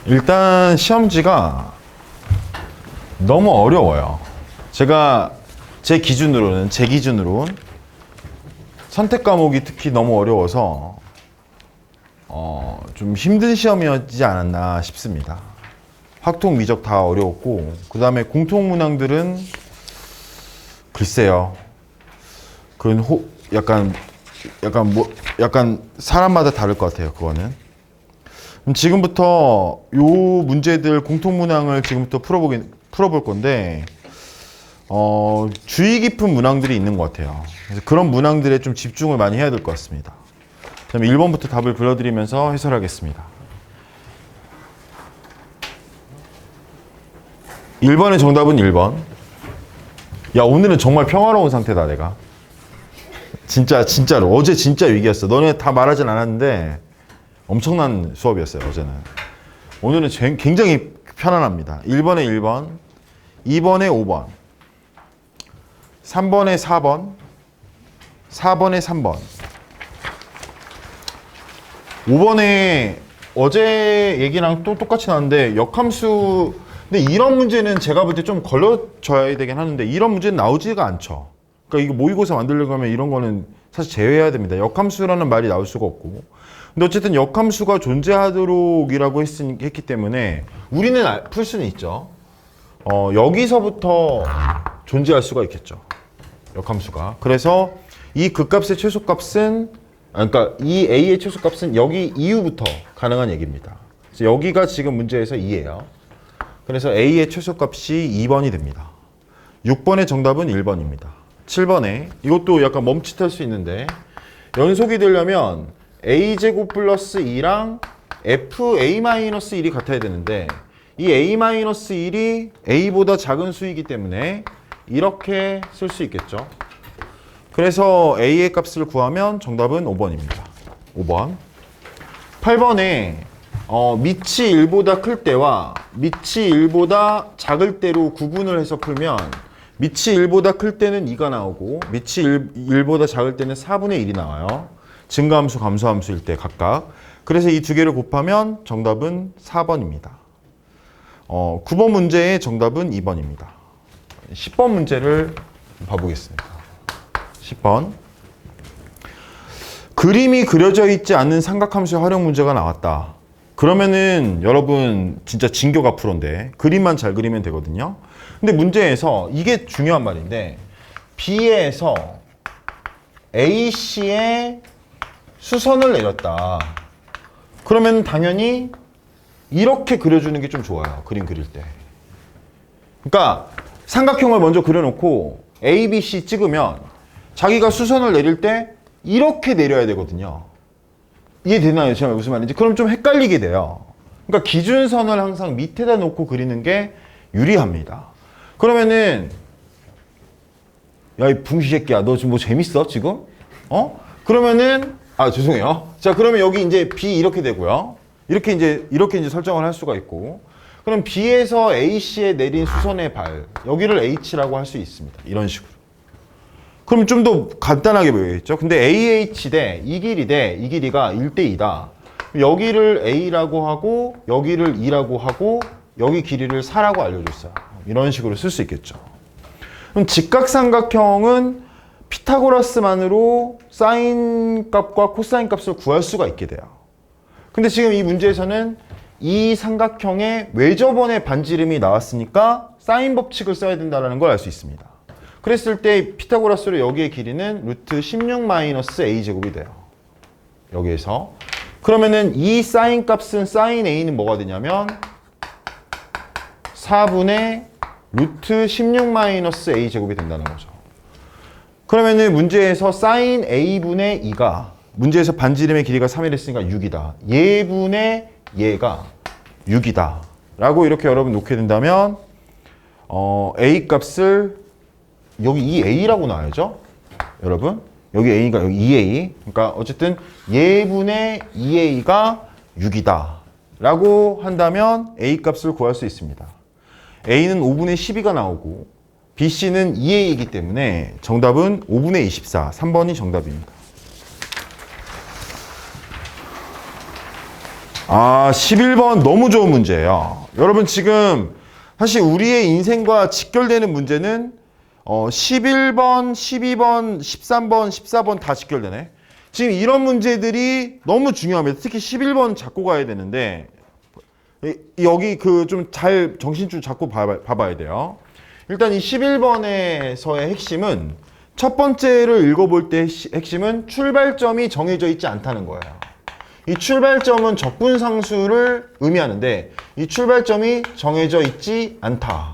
일단 시험지가 너무 어려워요. 제 기준으로는 선택 과목이 특히 너무 어려워서 좀 힘든 시험이었지 않았나 싶습니다. 확통, 미적 다 어려웠고, 그 다음에 공통 문항들은 글쎄요. 그건 약간 사람마다 다를 것 같아요. 그거는. 그럼 지금부터 요 문제들 공통 문항을 지금부터 풀어볼 건데, 주의 깊은 문항들이 있는 것 같아요. 그래서 그런 문항들에 좀 집중을 많이 해야 될 것 같습니다. 그다음에 1번부터 답을 불러드리면서 해설하겠습니다. 1번의 정답은 1번. 야, 오늘은 정말 평화로운 상태다, 내가. 진짜로. 어제 진짜 위기였어. 너네 다 말하진 않았는데 엄청난 수업이었어요, 어제는. 오늘은 굉장히 편안합니다. 1번에 1번, 2번에 5번, 3번에 4번, 4번에 3번. 5번에 어제 얘기랑 또 똑같이 나왔는데 역함수. 근데 이런 문제는 제가 볼 때 좀 걸러줘야 되긴 하는데 이런 문제는 나오지가 않죠. 그러니까 이거 모의고사 만들려고 하면 이런 거는 사실 제외해야 됩니다. 역함수라는 말이 나올 수가 없고. 근데 어쨌든 역함수가 존재하도록이라고 했기 때문에 우리는 풀 수는 있죠. 여기서부터 존재할 수가 있겠죠. 역함수가. 그래서 이 극값의 최소값은, 그러니까 이 A의 최소값은 여기 이후부터 가능한 얘기입니다. 그래서 여기가 지금 문제에서 2예요. 그래서 A의 최소값이 2번이 됩니다. 6번의 정답은 1번입니다. 7번에 이것도 약간 멈칫할 수 있는데 연속이 되려면 A제곱 플러스 2랑 FA-1이 같아야 되는데 이 A-1이 A보다 작은 수이기 때문에 이렇게 쓸 수 있겠죠. 그래서 A의 값을 구하면 정답은 5번입니다. 5번. 8번에 밑이 1보다 클 때와 밑이 1보다 작을 때로 구분을 해서 풀면 밑이 1보다 클 때는 2가 나오고 밑이 1보다 작을 때는 4분의 1이 나와요. 증가함수, 감소함수일 때 각각. 그래서 이 두 개를 곱하면 정답은 4번입니다. 9번 문제의 정답은 2번입니다. 10번 문제를 봐보겠습니다. 10번. 그림이 그려져 있지 않는 삼각함수의 활용 문제가 나왔다. 그러면은 여러분 진짜 진교가 프로인데 그림만 잘 그리면 되거든요. 근데 문제에서 이게 중요한 말인데 B에서 AC에 수선을 내렸다. 그러면 당연히 이렇게 그려주는 게 좀 좋아요. 그림 그릴 때. 그러니까 삼각형을 먼저 그려놓고 A, B, C 찍으면 자기가 수선을 내릴 때 이렇게 내려야 되거든요. 이해되나요? 제가 무슨 말인지? 그럼 좀 헷갈리게 돼요. 그러니까 기준선을 항상 밑에다 놓고 그리는 게 유리합니다. 그러면은 야, 이 붕시 새끼야, 너 지금 뭐 재밌어 지금? 그러면은 죄송해요. 자, 그러면 여기 이제 B 이렇게 되고요. 이렇게 이제 설정을 할 수가 있고, 그럼 B에서 AC에 내린 수선의 발, 여기를 H라고 할 수 있습니다. 이런 식으로. 그럼 좀 더 간단하게 보이겠죠? 근데 AH 대 이 길이가 1대2다. 여기를 A라고 하고, 여기를 2라고 하고, 여기 길이를 4라고 알려줬어요. 이런 식으로 쓸 수 있겠죠. 그럼 직각삼각형은 피타고라스만으로 사인 값과 코사인 값을 구할 수가 있게 돼요. 근데 지금 이 문제에서는 이 삼각형의 외접원의 반지름이 나왔으니까 사인 법칙을 써야 된다는 걸 알 수 있습니다. 그랬을 때 피타고라스로 여기의 길이는 루트 16-a제곱이 돼요. 여기에서. 그러면은 이 사인 값은 사인 a는 뭐가 되냐면 4분의 루트 16-a제곱이 된다는 거죠. 그러면은 문제에서 사인 a분의 2가 문제에서 반지름의 길이가 3이랬으니까 6이다. 얘분의 얘가 6이다. 라고 이렇게 여러분 놓게 된다면 a 값을 여기 이 a라고 나와야죠. 여러분. 여기 a가 여기 2a. 그러니까 어쨌든 얘분의 2a가 6이다. 라고 한다면 a 값을 구할 수 있습니다. a는 5분의 12가 나오고 bc는 2a이기 때문에 정답은 5분의 24. 3번이 정답입니다. 아, 11번 너무 좋은 문제예요. 여러분 지금 사실 우리의 인생과 직결되는 문제는 11번, 12번, 13번, 14번 다 직결되네. 지금 이런 문제들이 너무 중요합니다. 특히 11번 잡고 가야 되는데 여기 그 좀 잘 정신줄 잡고 봐봐야 돼요. 일단 이 11번에서의 핵심은 첫 번째를 읽어볼 때 핵심은 출발점이 정해져 있지 않다는 거예요. 이 출발점은 적분상수를 의미하는데 이 출발점이 정해져 있지 않다.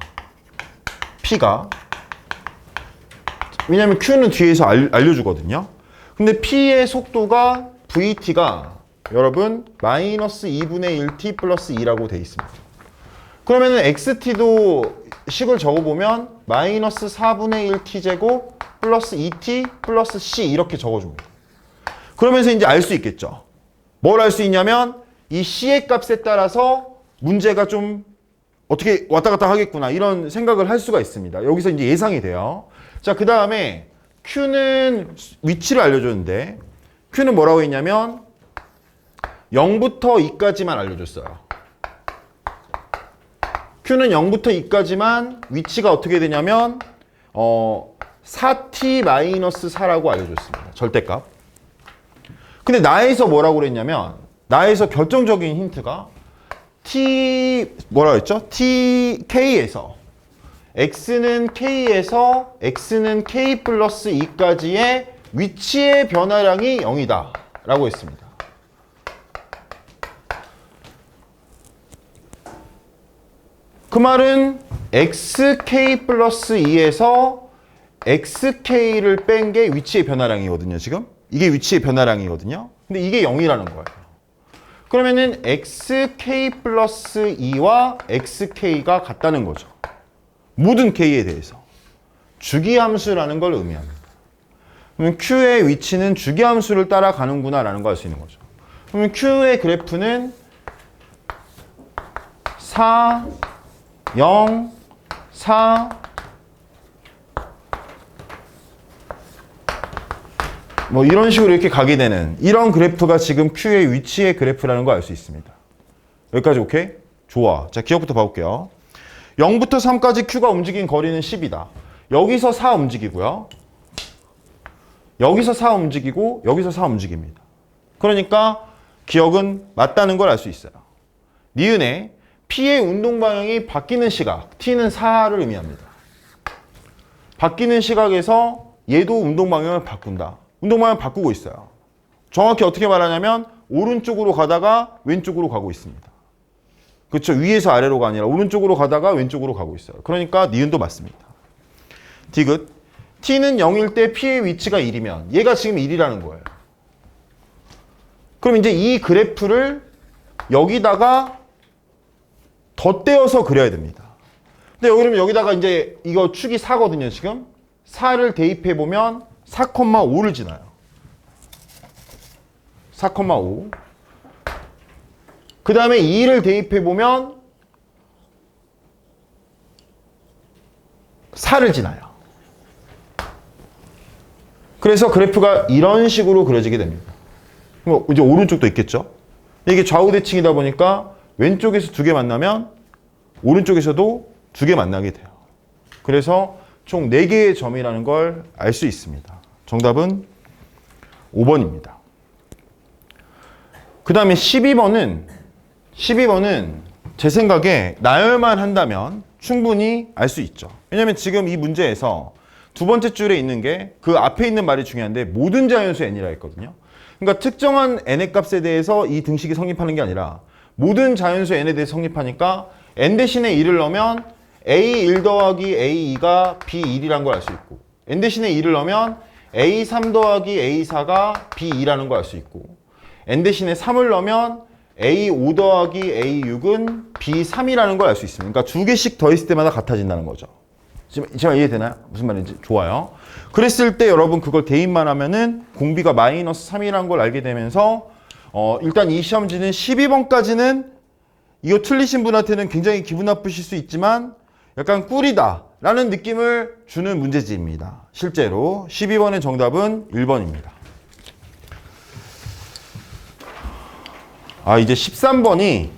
P가. 왜냐면 Q는 뒤에서 알려주거든요. 근데 P의 속도가 VT가 여러분 마이너스 2분의 1T 플러스 2라고 돼 있습니다. 그러면은 XT도 식을 적어보면 마이너스 4분의 1T제곱 플러스 2T 플러스 C 이렇게 적어줍니다. 그러면서 이제 알 수 있겠죠. 뭘 알 수 있냐면 이 C의 값에 따라서 문제가 좀 어떻게 왔다 갔다 하겠구나 이런 생각을 할 수가 있습니다. 여기서 이제 예상이 돼요. 자, 그 다음에 Q는 위치를 알려줬는데 Q는 뭐라고 했냐면 0부터 2까지만 알려줬어요. Q는 0부터 2까지만 위치가 어떻게 되냐면 4t-4라고 알려줬습니다. 절대값. 근데 나에서 뭐라고 그랬냐면 나에서 결정적인 힌트가 뭐라고 했죠? k에서 x는 k 플러스 2까지의 위치의 변화량이 0이다 라고 했습니다. 그 말은 xk 플러스 2에서 xk를 뺀 게 위치의 변화량이거든요. 지금 이게 위치의 변화량이거든요. 근데 이게 0이라는 거예요. 그러면은 xk 플러스 2와 xk가 같다는 거죠. 모든 k에 대해서 주기함수라는 걸 의미합니다. 그러면 q의 위치는 주기함수를 따라가는구나 라는 걸 알 수 있는 거죠. 그러면 q의 그래프는 4, 0, 4, 뭐 이런 식으로 이렇게 가게 되는 이런 그래프가 지금 Q의 위치의 그래프라는 걸 알 수 있습니다. 여기까지 오케이? 좋아. 자, 기억부터 봐볼게요. 0부터 3까지 Q가 움직인 거리는 10이다. 여기서 4 움직이고요. 여기서 4 움직이고 여기서 4 움직입니다. 그러니까 기억은 맞다는 걸 알 수 있어요. 니은에 P의 운동 방향이 바뀌는 시각, T는 4를 의미합니다. 바뀌는 시각에서 얘도 운동 방향을 바꾼다. 운동 방향을 바꾸고 있어요. 정확히 어떻게 말하냐면 오른쪽으로 가다가 왼쪽으로 가고 있습니다. 그렇죠? 위에서 아래로가 아니라 오른쪽으로 가다가 왼쪽으로 가고 있어요. 그러니까 니은도 맞습니다. 디귿. T는 0일 때 P의 위치가 1이면 얘가 지금 1이라는 거예요. 그럼 이제 이 그래프를 여기다가 덧대어서 그려야 됩니다. 근데 그러면 여기다가 이제 이거 축이 4거든요, 지금. 4를 대입해 보면 4,5를 지나요. 4,5. 그 다음에 2를 대입해 보면 4를 지나요. 그래서 그래프가 이런 식으로 그려지게 됩니다. 이제 오른쪽도 있겠죠. 이게 좌우 대칭이다 보니까 왼쪽에서 2개 만나면 오른쪽에서도 2개 만나게 돼요. 그래서 총 4개의 점이라는 걸 알 수 있습니다. 정답은 5번입니다. 그 다음에 12번은 제 생각에 나열만 한다면 충분히 알 수 있죠. 왜냐면 지금 이 문제에서 두 번째 줄에 있는 게 그 앞에 있는 말이 중요한데 모든 자연수 n이라 했거든요. 그러니까 특정한 n의 값에 대해서 이 등식이 성립하는 게 아니라 모든 자연수 n에 대해서 성립하니까 n 대신에 1을 넣으면 a1 더하기 a2가 b1이라는 걸 알 수 있고 n 대신에 2를 넣으면 a3 더하기 a4가 b2라는 걸 알 수 있고 n 대신에 3을 넣으면 a5 더하기 a6은 b3이라는 걸 알 수 있습니다. 그러니까 2개씩 더했을 때마다 같아진다는 거죠. 지금 이해되나요? 무슨 말인지? 좋아요. 그랬을 때 여러분 그걸 대입만 하면은 공비가 마이너스 3이라는 걸 알게 되면서 일단 이 시험지는 12번까지는 이거 틀리신 분한테는 굉장히 기분 나쁘실 수 있지만 약간 꿀이다 라는 느낌을 주는 문제지입니다. 실제로 12번의 정답은 1번입니다. 아, 이제 13번과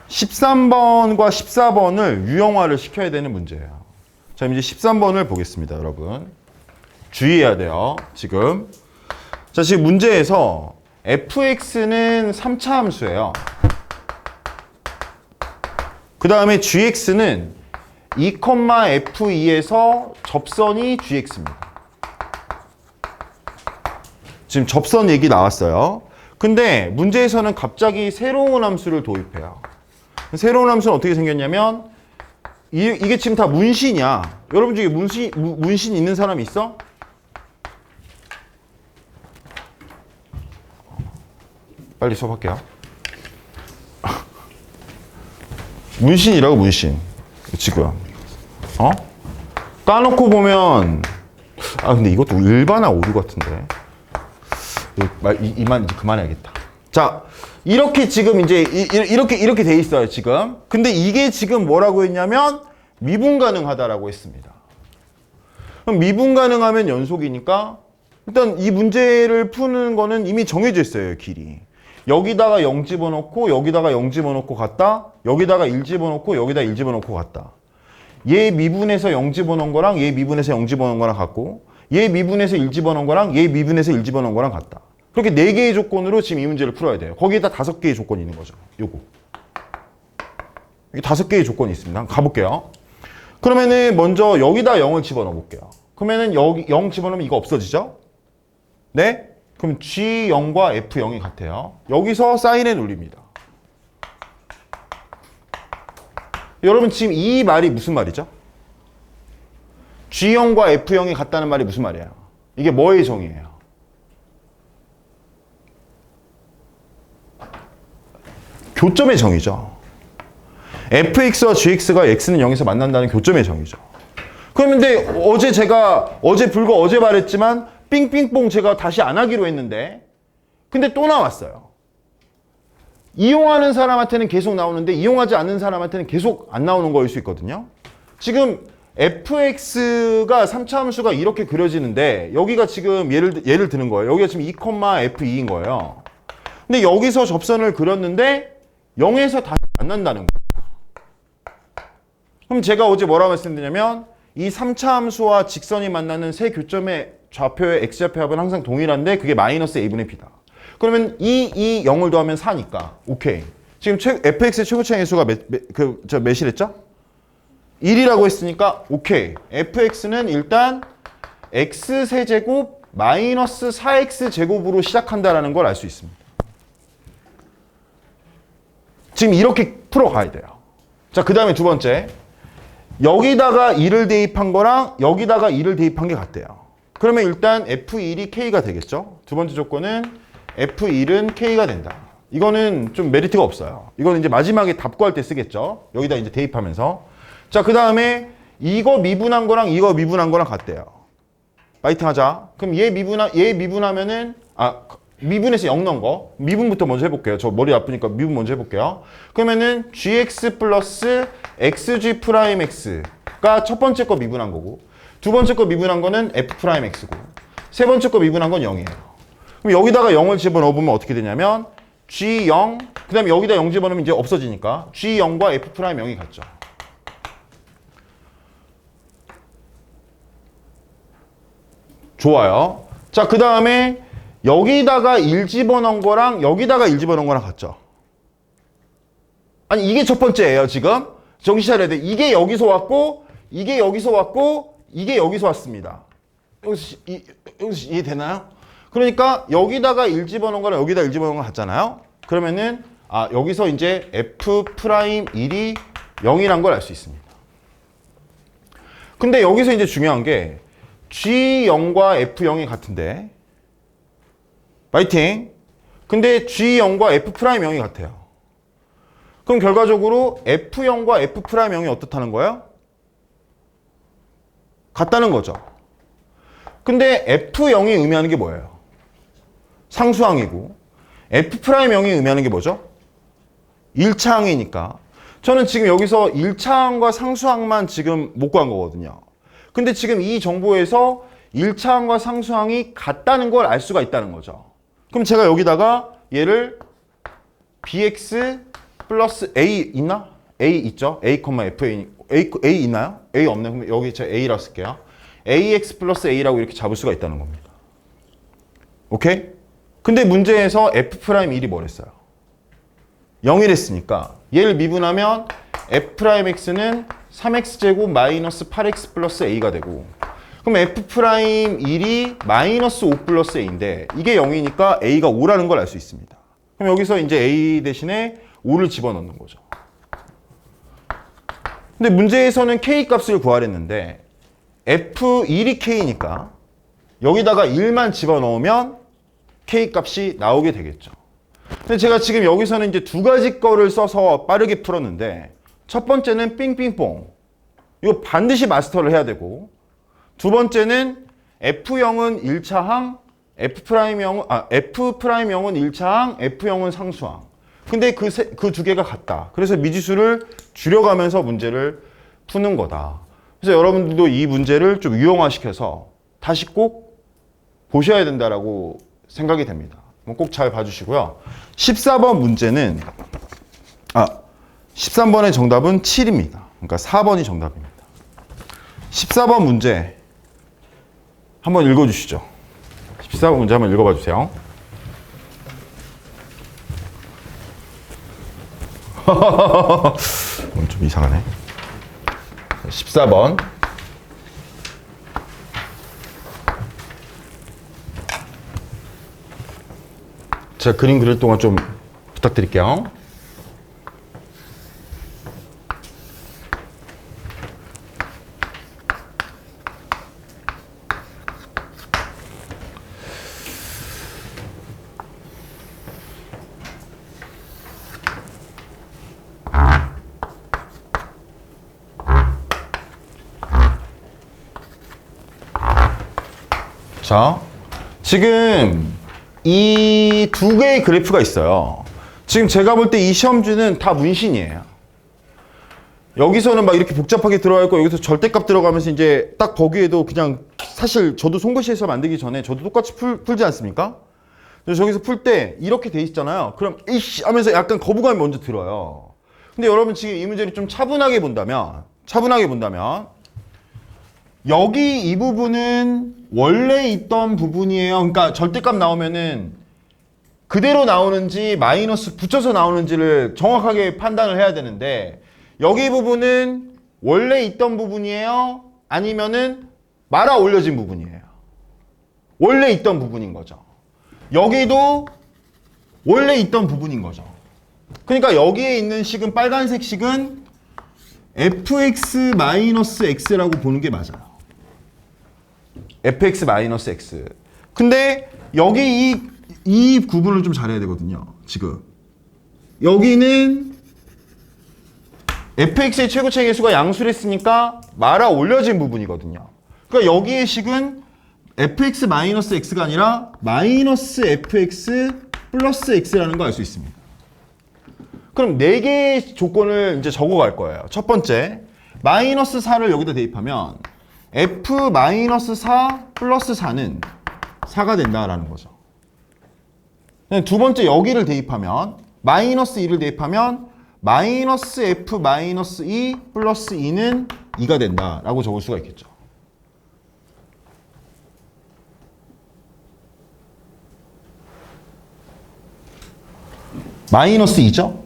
14번을 유형화를 시켜야 되는 문제예요. 자, 이제 13번을 보겠습니다, 여러분. 주의해야 돼요, 지금. 자, 지금 문제에서 fx는 3차 함수예요. 그 다음에 gx는 2,f2에서 접선이 gx입니다. 지금 접선 얘기 나왔어요. 근데 문제에서는 갑자기 새로운 함수를 도입해요. 새로운 함수는 어떻게 생겼냐면 이게 지금 다 문신이야. 여러분 중에 문신 있는 사람 있어? 빨리 수업할게요. 문신이라고, 문신. 지금. 까놓고 보면, 근데 이것도 일반화 오류 같은데. 이만 이제 그만해야겠다. 자, 이렇게 지금 이제, 이렇게 돼 있어요, 지금. 근데 이게 지금 뭐라고 했냐면, 미분 가능하다라고 했습니다. 그럼 미분 가능하면 연속이니까, 일단 이 문제를 푸는 거는 이미 정해져 있어요, 길이. 여기다가 0 집어넣고 여기다가 0 집어넣고 갔다. 여기다가 1 집어넣고 여기다 1 집어넣고 갔다. 얘 미분해서 0 집어넣은 거랑 얘 미분해서 0 집어넣은 거랑 같고 얘 미분해서 1 집어넣은 거랑 얘 미분해서 1 집어넣은 거랑 같다. 그렇게 4개의 조건으로 지금 이 문제를 풀어야 돼요. 거기에다 5개의 조건이 있는 거죠. 요거. 여기 5개의 조건이 있습니다. 한번 가볼게요. 그러면은 먼저 여기다 0을 집어넣어 볼게요. 그러면은 여기 0 집어넣으면 이거 없어지죠? 네? 그럼 G0과 F0이 같아요. 여기서 사인에 눌립니다. 여러분 지금 이 말이 무슨 말이죠? G0과 F0이 같다는 말이 무슨 말이에요? 이게 뭐의 정의예요? 교점의 정의죠. fx와 gx가 x는 0에서 만난다는 교점의 정의죠. 그런데 어제 불과 어제 말했지만 삥삥뽕 제가 다시 안 하기로 했는데 근데 또 나왔어요. 이용하는 사람한테는 계속 나오는데 이용하지 않는 사람한테는 계속 안 나오는 거일 수 있거든요. 지금 fx가 3차 함수가 이렇게 그려지는데 여기가 지금 예를 드는 거예요. 여기가 지금 2,f2인 거예요. 근데 여기서 접선을 그렸는데 0에서 다시 만난다는 거예요. 그럼 제가 어제 뭐라고 말씀드렸냐면 이 3차 함수와 직선이 만나는 세 교점의 좌표의 x좌표 합은 항상 동일한데 그게 마이너스 a분의 b다. 그러면 이 0을 더하면 4니까 오케이. 지금 fx의 최고차의 수가 몇이랬죠? 1이라고 했으니까 오케이. fx는 일단 x세제곱 마이너스 4x제곱으로 시작한다라는 걸 알 수 있습니다. 지금 이렇게 풀어가야 돼요. 자, 그 다음에 두 번째. 여기다가 2를 대입한 거랑 여기다가 2를 대입한 게 같대요. 그러면 일단 F1이 K가 되겠죠. 두 번째 조건은 F1은 K가 된다. 이거는 좀 메리트가 없어요. 이거는 이제 마지막에 답 구할 때 쓰겠죠. 여기다 이제 대입하면서. 자, 그 다음에 이거 미분한 거랑 이거 미분한 거랑 같대요. 파이팅 하자. 그럼 얘 미분하면은, 미분에서 0 넣은 거. 미분부터 먼저 해볼게요. 저 머리 아프니까 미분 먼저 해볼게요. 그러면은 gx 플러스 xg 프라임 x가 첫 번째 거 미분한 거고, 두 번째 거 미분한 거는 f 프라임 x고, 세 번째 거 미분한 건 0이에요. 그럼 여기다가 0을 집어넣어보면 어떻게 되냐면 g0, 그 다음에 여기다 0 집어넣으면 이제 없어지니까 g0과 f 프라임 0이 같죠. 좋아요. 자, 그 다음에 여기다가 1 집어넣은 거랑 여기다가 1 집어넣은 거랑 같죠? 아니, 이게 첫 번째예요, 지금. 정신 차려야 돼. 이게 여기서 왔고, 이게 여기서 왔고, 이게 여기서 왔습니다. 여기서 이해되나요? 그러니까 여기다가 1 집어넣은 거랑 여기다 1 집어넣은 거 같잖아요? 그러면은, 여기서 이제 F'1이 0이란 걸 알 수 있습니다. 근데 여기서 이제 중요한 게 G0과 F0이 같은데, 파이팅. 근데 G0과 F'0이 같아요. 그럼 결과적으로 F0과 F'0이 어떻다는 거예요? 같다는 거죠. 근데 F0이 의미하는 게 뭐예요? 상수항이고 F'0이 의미하는 게 뭐죠? 1차항이니까 저는 지금 여기서 1차항과 상수항만 지금 못 구한 거거든요. 근데 지금 이 정보에서 1차항과 상수항이 같다는 걸 알 수가 있다는 거죠. 그럼 제가 여기다가 얘를 bx 플러스 a 있나? a 있죠? a, fa a 있나요? a 없네. 그럼 여기 제가 a라 쓸게요. ax 플러스 a라고 이렇게 잡을 수가 있다는 겁니다. 오케이? 근데 문제에서 f'1이 뭐랬어요? 0이랬으니까 얘를 미분하면 f'x는 3x제곱 마이너스 8x 플러스 a가 되고, 그럼 f'1이 마이너스 5 플러스 a인데 이게 0이니까 a가 5라는 걸 알 수 있습니다. 그럼 여기서 이제 a 대신에 5를 집어넣는 거죠. 근데 문제에서는 k 값을 구하랬는데 f1이 k니까 여기다가 1만 집어넣으면 k 값이 나오게 되겠죠. 근데 제가 지금 여기서는 이제 두 가지 거를 써서 빠르게 풀었는데, 첫 번째는 삥삥뽕. 이거 반드시 마스터를 해야 되고, 두 번째는 F0은 1차항, F'0은 1차항, F0은 상수항. 근데 그 두 개가 같다. 그래서 미지수를 줄여가면서 문제를 푸는 거다. 그래서 여러분들도 이 문제를 좀 유형화시켜서 다시 꼭 보셔야 된다라고 생각이 됩니다. 꼭 잘 봐주시고요. 14번 문제는 13번의 정답은 7입니다. 그러니까 4번이 정답입니다. 14번 문제 한번 읽어주시죠. 14번 문제 한번 읽어봐 주세요. 좀 이상하네. 14번. 제가 그림 그릴 동안 좀 부탁드릴게요. 자, 지금 이 두 개의 그래프가 있어요. 지금 제가 볼 때 이 시험지는 다 문신이에요. 여기서는 막 이렇게 복잡하게 들어가 있고, 여기서 절대값 들어가면서 이제 딱 거기에도 그냥, 사실 저도 손글씨에서 만들기 전에 저도 똑같이 풀지 않습니까? 그래서 저기서 풀 때 이렇게 돼 있잖아요. 그럼 이씨 하면서 약간 거부감이 먼저 들어요. 근데 여러분 지금 이 문제를 좀 차분하게 본다면 여기 이 부분은 원래 있던 부분이에요. 그러니까 절대값 나오면은 그대로 나오는지 마이너스 붙여서 나오는지를 정확하게 판단을 해야 되는데, 여기 부분은 원래 있던 부분이에요? 아니면은 말아 올려진 부분이에요? 원래 있던 부분인 거죠. 여기도 원래 있던 부분인 거죠. 그러니까 여기에 있는 식은, 빨간색 식은 fx-x라고 보는 게 맞아요. fx-x. 근데 여기 이 구분을 좀 잘해야 되거든요. 지금 여기는 fx의 최고차의 개수가 양수랬으니까 말아 올려진 부분이거든요. 그러니까 여기의 식은 fx-x가 아니라 마이너스 fx 플러스 x라는 거 알 수 있습니다. 그럼 4개의 조건을 이제 적어갈 거예요. 첫 번째, 마이너스 4를 여기다 대입하면 f-4 플러스 4는 4가 된다라는 거죠. 두 번째, 여기를 대입하면 마이너스 2를 대입하면 마이너스 f-2 플러스 2는 2가 된다라고 적을 수가 있겠죠. 마이너스 2죠?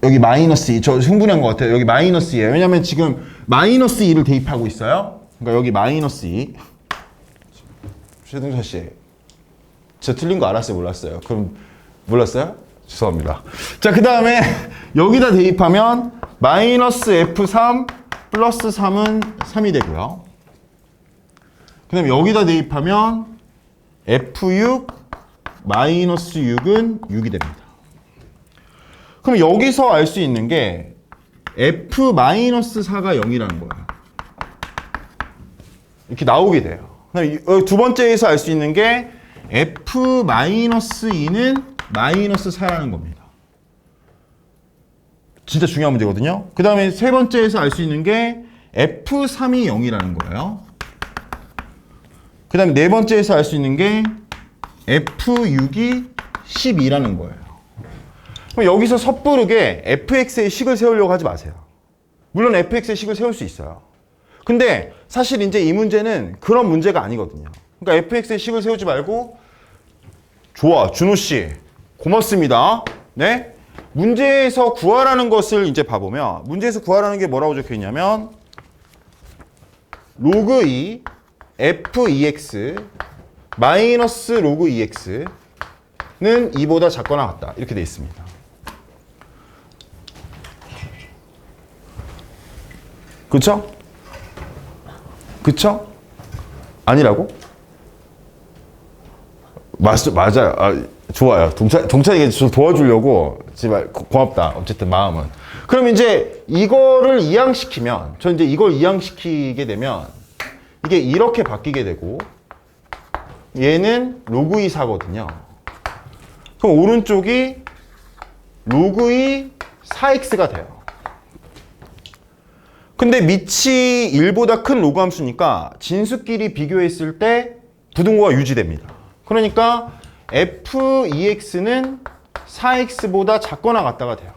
여기 마이너스 2. 저 흥분한 것 같아요. 여기 마이너스 2예요. 왜냐면 지금 마이너스 2를 대입하고 있어요. 그러니까 여기 마이너스 2. 최동철 씨, 저 틀린 거 알았어요? 몰랐어요? 그럼 몰랐어요? 죄송합니다. 자, 그 다음에 여기다 대입하면 마이너스 f3 플러스 3은 3이 되고요. 그 다음에 여기다 대입하면 f6 마이너스 6은 6이 됩니다. 그럼 여기서 알 수 있는 게 f-4가 0이라는 거예요. 이렇게 나오게 돼요. 두 번째에서 알 수 있는 게 f-2는 마이너스 4라는 겁니다. 진짜 중요한 문제거든요. 그 다음에 세 번째에서 알 수 있는 게 f3이 0이라는 거예요. 그 다음에 네 번째에서 알 수 있는 게 f6이 12라는 거예요. 그럼 여기서 섣부르게 fx의 식을 세우려고 하지 마세요. 물론 fx의 식을 세울 수 있어요. 근데 사실 이제 이 문제는 그런 문제가 아니거든요. 그러니까 fx의 식을 세우지 말고 좋아, 준호 씨. 고맙습니다. 네? 문제에서 구하라는 것을 이제 봐보면 문제에서 구하라는 게 뭐라고 적혀 있냐면 로그 2 f2x 마이너스 로그 2x는 2보다 작거나 같다. 이렇게 돼 있습니다. 그쵸? 그쵸? 아니라고? 맞아요. 아, 좋아요. 동찬이가 좀 도와주려고 제발 고맙다. 어쨌든 마음은. 그럼 이제 이거를 이항시키면 저 이제 이걸 이항시키게 되면 이게 이렇게 바뀌게 되고 얘는 로그 2 4거든요. 그럼 오른쪽이 로그 2 4x가 돼요. 근데 밑이 1보다 큰 로그 함수니까 진수끼리 비교했을 때 부등호가 유지됩니다. 그러니까 f2x는 4x보다 작거나 같다가 돼요.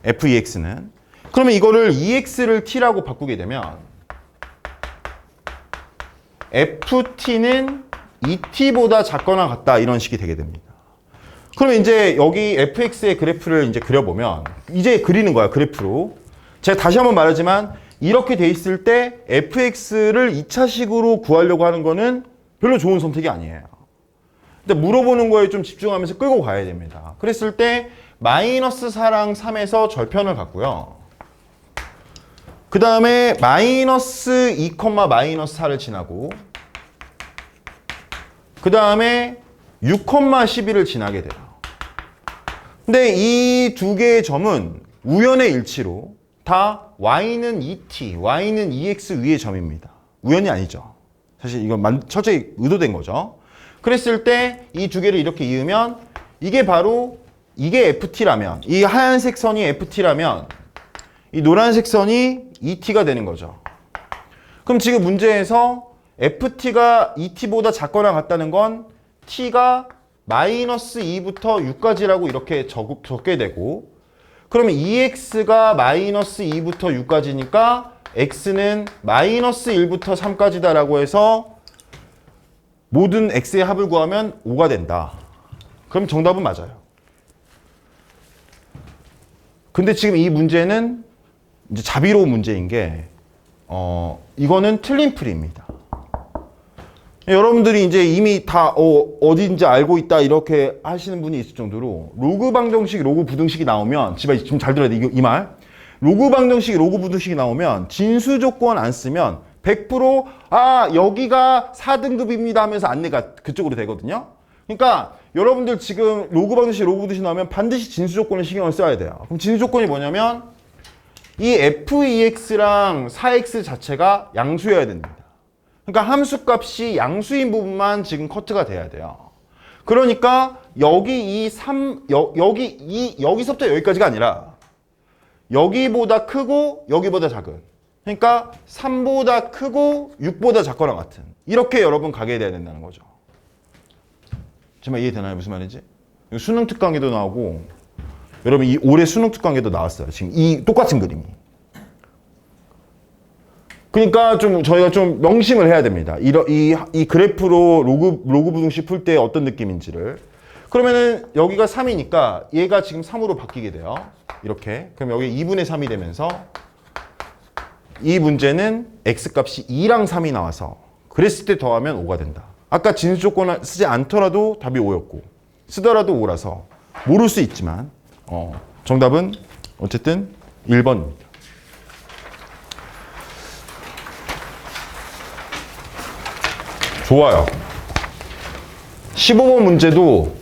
f2x는. 그러면 이거를 2x를 t라고 바꾸게 되면 ft는 2t보다 작거나 같다 이런 식이 되게 됩니다. 그러면 이제 여기 fx의 그래프를 이제 그려보면 이제 그리는 거야, 그래프로. 제가 다시 한번 말하지만 이렇게 돼 있을 때 fx를 2차식으로 구하려고 하는 거는 별로 좋은 선택이 아니에요. 근데 물어보는 거에 좀 집중하면서 끌고 가야 됩니다. 그랬을 때 마이너스 4랑 3에서 절편을 갖고요. 그 다음에 마이너스 2, 마이너스 4를 지나고 그 다음에 6, 11을 지나게 돼요. 근데 이 두 개의 점은 우연의 일치로 다 y는 2t, y는 2x 위의 점입니다. 우연이 아니죠. 사실 이건 철저히 의도된 거죠. 그랬을 때 이 두 개를 이렇게 이으면 이게 바로 이게 ft라면 이 하얀색 선이 ft라면 이 노란색 선이 2t가 되는 거죠. 그럼 지금 문제에서 ft가 2t보다 작거나 같다는 건 t가 마이너스 2부터 6까지라고 이렇게 적게 되고 그러면 2x가 마이너스 2부터 6까지니까 x는 마이너스 1부터 3까지다라고 해서 모든 x의 합을 구하면 5가 된다. 그럼 정답은 맞아요. 근데 지금 이 문제는 이제 자비로운 문제인 게 이거는 틀린 풀이입니다. 여러분들이 이제 이미 다 어딘지 알고 있다 이렇게 하시는 분이 있을 정도로 로그 방정식, 로그 부등식이 나오면 좀 잘 들어야 돼, 이 말. 로그 방정식, 로그 부등식이 나오면 진수 조건 안 쓰면 100% 여기가 4등급입니다 하면서 안내가 그쪽으로 되거든요. 그러니까 여러분들 지금 로그 방정식, 로그 부등식 나오면 반드시 진수 조건을 신경을 써야 돼요. 그럼 진수 조건이 뭐냐면 이 f2x랑 4x 자체가 양수여야 됩니다. 그러니까 함수값이 양수인 부분만 지금 커트가 돼야 돼요. 그러니까 여기 여기서부터 여기까지가 아니라 여기보다 크고 여기보다 작은, 그러니까 3보다 크고 6보다 작거나 같은, 이렇게 여러분 가게 돼야 된다는 거죠. 정말 이해되나요? 무슨 말인지? 수능 특강에도 나오고 여러분 이 올해 수능 특강에도 나왔어요. 지금 이 똑같은 그림이. 그러니까 좀 저희가 좀 명심을 해야 됩니다. 이 그래프로 로그 부등식 풀 때 어떤 느낌인지를. 그러면은 여기가 3이니까 얘가 지금 3으로 바뀌게 돼요. 이렇게. 그럼 여기 2분의 3이 되면서 이 문제는 x값이 2랑 3이 나와서 그랬을 때 더하면 5가 된다. 아까 진수 조건을 쓰지 않더라도 답이 5였고 쓰더라도 5라서 모를 수 있지만 정답은 어쨌든 1번입니다. 좋아요. 15번 문제도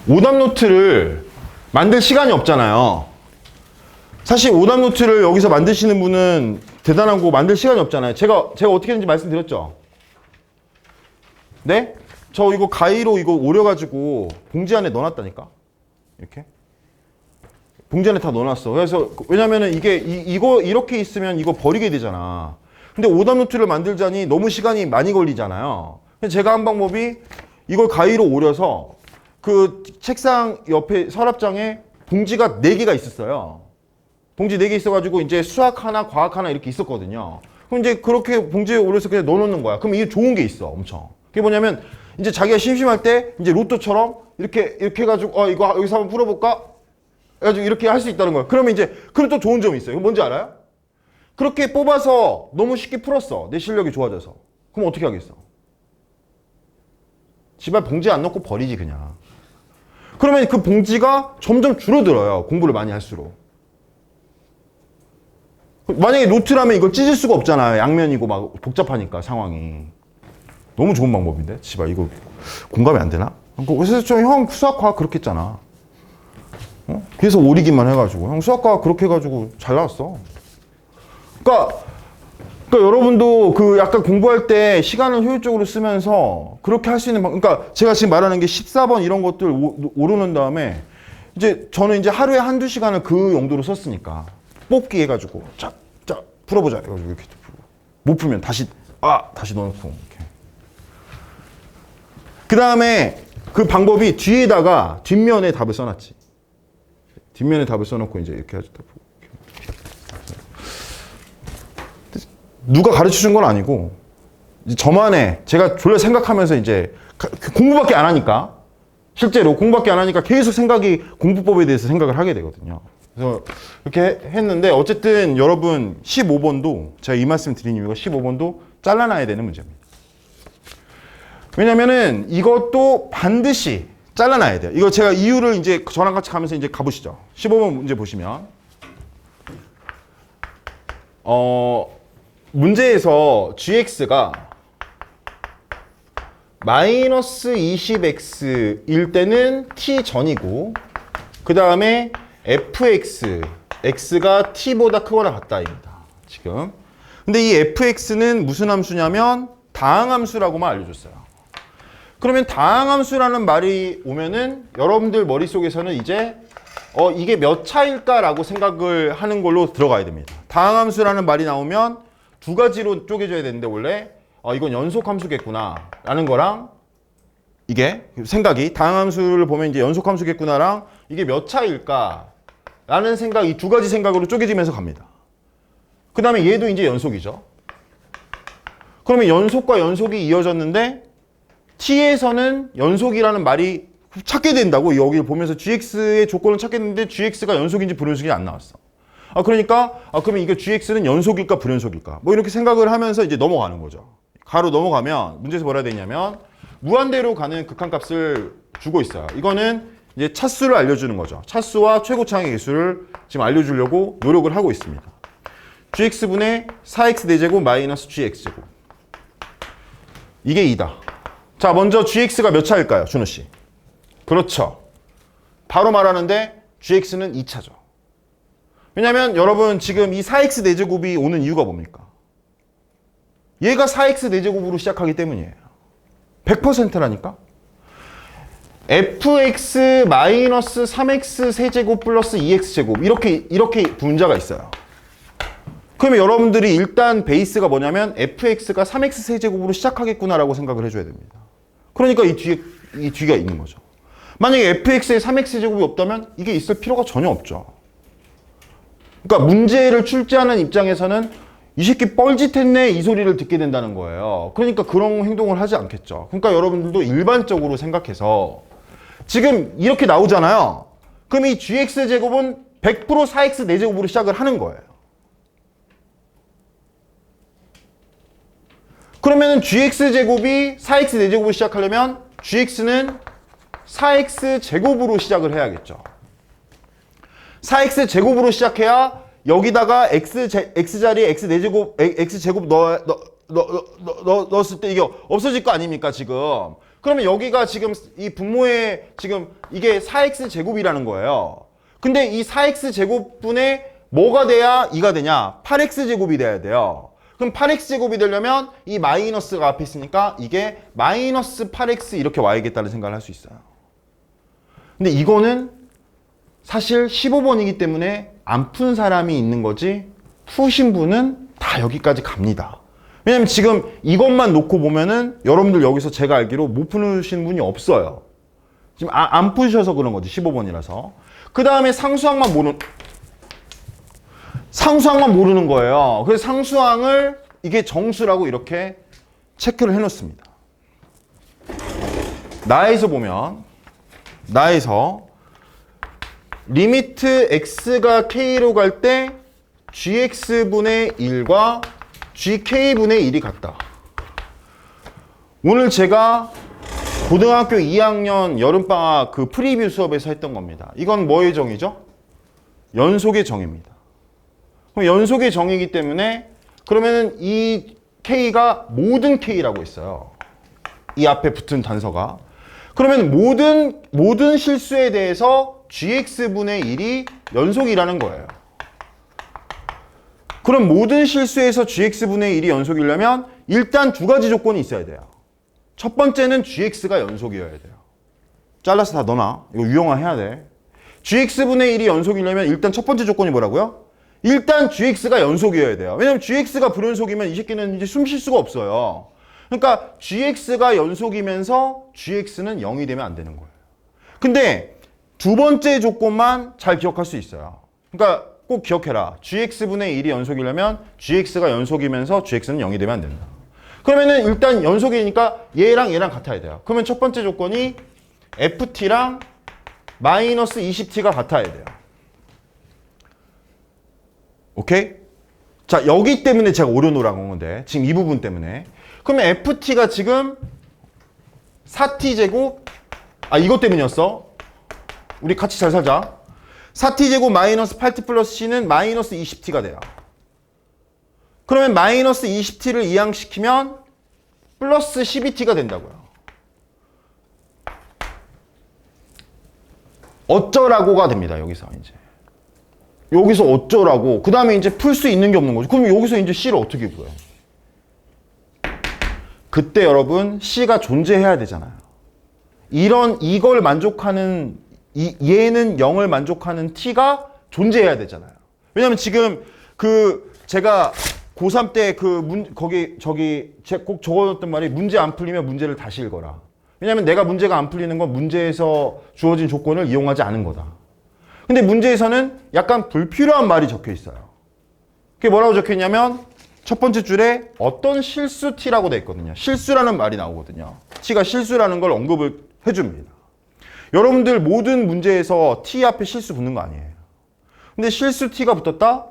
오답 노트를 만들 시간이 없잖아요. 사실 오답 노트를 여기서 만드시는 분은 대단하고 만들 시간이 없잖아요. 제가 어떻게 했는지 말씀드렸죠? 네? 저 이거 가위로 이거 오려가지고 봉지 안에 넣어놨다니까? 이렇게? 봉지 안에 다 넣어놨어. 그래서 왜냐면은 이거 이렇게 있으면 이거 버리게 되잖아. 근데 오답 노트를 만들자니 너무 시간이 많이 걸리잖아요. 그래서 제가 한 방법이 이걸 가위로 오려서 그 책상 옆에 서랍장에 봉지가 4개가 있었어요. 봉지 4개 있어가지고 이제 수학 하나, 과학 하나 이렇게 있었거든요. 그럼 이제 그렇게 봉지에 올려서 그냥 넣어놓는 거야. 그럼 이게 좋은 게 있어, 엄청. 그게 뭐냐면 이제 자기가 심심할 때 이제 로또처럼 이렇게 해가지고 이거 여기서 한번 풀어볼까? 해가지고 이렇게 할 수 있다는 거야. 그러면 이제 그럼 또 좋은 점이 있어요. 이거 뭔지 알아요? 그렇게 뽑아서 너무 쉽게 풀었어. 내 실력이 좋아져서. 그럼 어떻게 하겠어? 집에 봉지 안 넣고 버리지 그냥. 그러면 그 봉지가 점점 줄어들어요. 공부를 많이 할수록. 만약에 노트라면 이걸 찢을 수가 없잖아요. 양면이고 막 복잡하니까 상황이. 너무 좋은 방법인데? 지바 이거 공감이 안 되나? 그래서 좀 형 수학과학 그렇게 했잖아. 그래서 오리기만 해가지고 형 수학과학 그렇게 해가지고 잘 나왔어. 그러니까 여러분도 그 약간 공부할 때 시간을 효율적으로 쓰면서 그렇게 할 수 있는 그러니까 제가 지금 말하는 게 14번 이런 것들 오르는 다음에 이제 저는 이제 하루에 한두 시간을 그 용도로 썼으니까 뽑기 해가지고 자 풀어보자 해가지고 이렇게 풀고 못 풀면 다시 넣어놓고 이렇게. 그 다음에 그 방법이 뒤에다가 뒷면에 답을 써놨지. 뒷면에 답을 써놓고 이제 이렇게 하죠. 누가 가르쳐 준 건 아니고 저만의 제가 졸라 생각하면서 이제 공부밖에 안 하니까 실제로 공부밖에 안 하니까 계속 생각이 공부법에 대해서 생각을 하게 되거든요. 그래서 이렇게 했는데 어쨌든 여러분 15번도 제가 이 말씀 드린 이유가 15번도 잘라놔야 되는 문제입니다. 왜냐면은 이것도 반드시 잘라놔야 돼요. 이거 제가 이유를 이제 저랑 같이 가면서 이제 가보시죠. 15번 문제 보시면 문제에서 gx가 마이너스 20x일 때는 t 전이고 그 다음에 fx, x가 t보다 크거나 같다입니다. 지금. 근데 이 fx는 무슨 함수냐면 다항함수라고만 알려줬어요. 그러면 다항함수라는 말이 오면은 여러분들 머릿속에서는 이제 이게 몇 차일까라고 생각을 하는 걸로 들어가야 됩니다. 다항함수라는 말이 나오면 두 가지로 쪼개져야 되는데 원래 이건 연속함수겠구나 라는 거랑 이게 생각이 다항함수를 보면 이제 연속함수겠구나랑 이게 몇 차일까 라는 생각, 이 두 가지 생각으로 쪼개지면서 갑니다. 그 다음에 얘도 이제 연속이죠. 그러면 연속과 연속이 이어졌는데 t에서는 연속이라는 말이 찾게 된다고 여기를 보면서 gx의 조건을 찾게 됐는데 gx가 연속인지 불연속인지 안 나왔어. 그러니까 그러면 이게 gx는 연속일까 불연속일까 뭐 이렇게 생각을 하면서 이제 넘어가는 거죠. 가로 넘어가면 문제에서 뭐라 되냐면 무한대로 가는 극한값을 주고 있어요. 이거는 이제 차수를 알려주는 거죠. 차수와 최고차항의 개수를 지금 알려주려고 노력을 하고 있습니다. gx분의 4x 4제곱 마이너스 gx제곱 이게 2다. 자, 먼저 gx가 몇 차일까요? 준호씨. 그렇죠. 바로 말하는데 gx는 2차죠. 왜냐면 여러분 지금 이 4x 4제곱이 오는 이유가 뭡니까? 얘가 4x 4제곱으로 시작하기 때문이에요. 100%라니까? fx 마이너스 3x 세제곱 플러스 2x제곱 이렇게 분자가 있어요. 그러면 여러분들이 일단 베이스가 뭐냐면 fx가 3x 세제곱으로 시작하겠구나라고 생각을 해줘야 됩니다. 그러니까 이 뒤가 있는 거죠. 만약에 fx에 3x 세제곱이 없다면 이게 있을 필요가 전혀 없죠. 그러니까 문제를 출제하는 입장에서는 이 새끼 뻘짓했네 이 소리를 듣게 된다는 거예요. 그러니까 그런 행동을 하지 않겠죠. 그러니까 여러분들도 일반적으로 생각해서 지금 이렇게 나오잖아요. 그럼 이 gx제곱은 100% 4x 4제곱으로 시작을 하는 거예요. 그러면 gx제곱이 4x 4제곱으로 시작하려면 gx는 4x 제곱으로 시작을 해야겠죠. 4x 제곱으로 시작해야 여기다가 x자리에 x 4제곱, x제곱 넣었을 때 이게 없어질 거 아닙니까, 지금? 그러면 여기가 지금 이 분모에 지금 이게 4x 제곱이라는 거예요. 근데 이 4x 제곱분의 뭐가 돼야 2가 되냐? 8x 제곱이 돼야 돼요. 그럼 8x 제곱이 되려면 이 마이너스가 앞에 있으니까 이게 마이너스 8x 이렇게 와야겠다는 생각을 할 수 있어요. 근데 이거는 사실 15번이기 때문에 안 푼 사람이 있는 거지 푸신 분은 다 여기까지 갑니다. 왜냐면 지금 이것만 놓고 보면은 여러분들 여기서 제가 알기로 못 푸신 분이 없어요. 지금 안 푸셔서 그런 거지. 15번이라서. 그 다음에 상수항만 모르는 거예요. 그래서 상수항을 이게 정수라고 이렇게 체크를 해놓습니다. 나에서 보면 나에서 리미트 x가 k로 갈 때 gx분의 1과 gk분의 1이 같다. 오늘 제가 고등학교 2학년 여름방학 그 프리뷰 수업에서 했던 겁니다. 이건 뭐의 정의죠? 연속의 정의입니다. 그럼 연속의 정의이기 때문에 그러면은 이 k가 모든 k라고 했어요. 이 앞에 붙은 단서가. 그러면 모든 실수에 대해서 gx분의 1이 연속이라는 거예요. 그럼 모든 실수에서 gx분의 1이 연속이려면 일단 두 가지 조건이 있어야 돼요. 첫 번째는 gx가 연속이어야 돼요. 잘라서 다 넣어놔. 이거 유형화해야 돼. gx분의 1이 연속이려면 일단 첫 번째 조건이 뭐라고요? 일단 gx가 연속이어야 돼요. 왜냐면 gx가 불연속이면 이 새끼는 이제 숨 쉴 수가 없어요. 그러니까 gx가 연속이면서 gx는 0이 되면 안 되는 거예요. 근데 두 번째 조건만 잘 기억할 수 있어요. 그러니까 꼭 기억해라. gx분의 1이 연속이려면 gx가 연속이면서 gx는 0이 되면 안 된다. 그러면은 일단 연속이니까 얘랑 같아야 돼요. 그러면 첫 번째 조건이 ft랑 마이너스 20t가 같아야 돼요. 오케이? 자, 여기 때문에 제가 오려놓으라고 한 건데 지금 이 부분 때문에. 그러면 ft가 지금 4t제곱 이것 때문이었어. 우리 같이 잘 살자. 4t제곱 마이너스 8t 플러스 c는 마이너스 20t가 돼요. 그러면 마이너스 20t를 이항시키면 플러스 12t가 된다고요. 어쩌라고가 됩니다. 여기서 이제. 여기서 어쩌라고. 그 다음에 이제 풀 수 있는 게 없는 거죠. 그럼 여기서 이제 c를 어떻게 구해요? 그때 여러분 c가 존재해야 되잖아요. 이걸 만족하는 얘는 0을 만족하는 t가 존재해야 되잖아요. 왜냐면 지금 제가 고3 때 제가 꼭 적어놨던 말이 문제 안 풀리면 문제를 다시 읽어라. 왜냐면 내가 문제가 안 풀리는 건 문제에서 주어진 조건을 이용하지 않은 거다. 근데 문제에서는 약간 불필요한 말이 적혀 있어요. 그게 뭐라고 적혀 있냐면 첫 번째 줄에 어떤 실수 t라고 돼 있거든요. 실수라는 말이 나오거든요. t가 실수라는 걸 언급을 해줍니다. 여러분들 모든 문제에서 t 앞에 실수 붙는 거 아니에요. 근데 실수 t가 붙었다?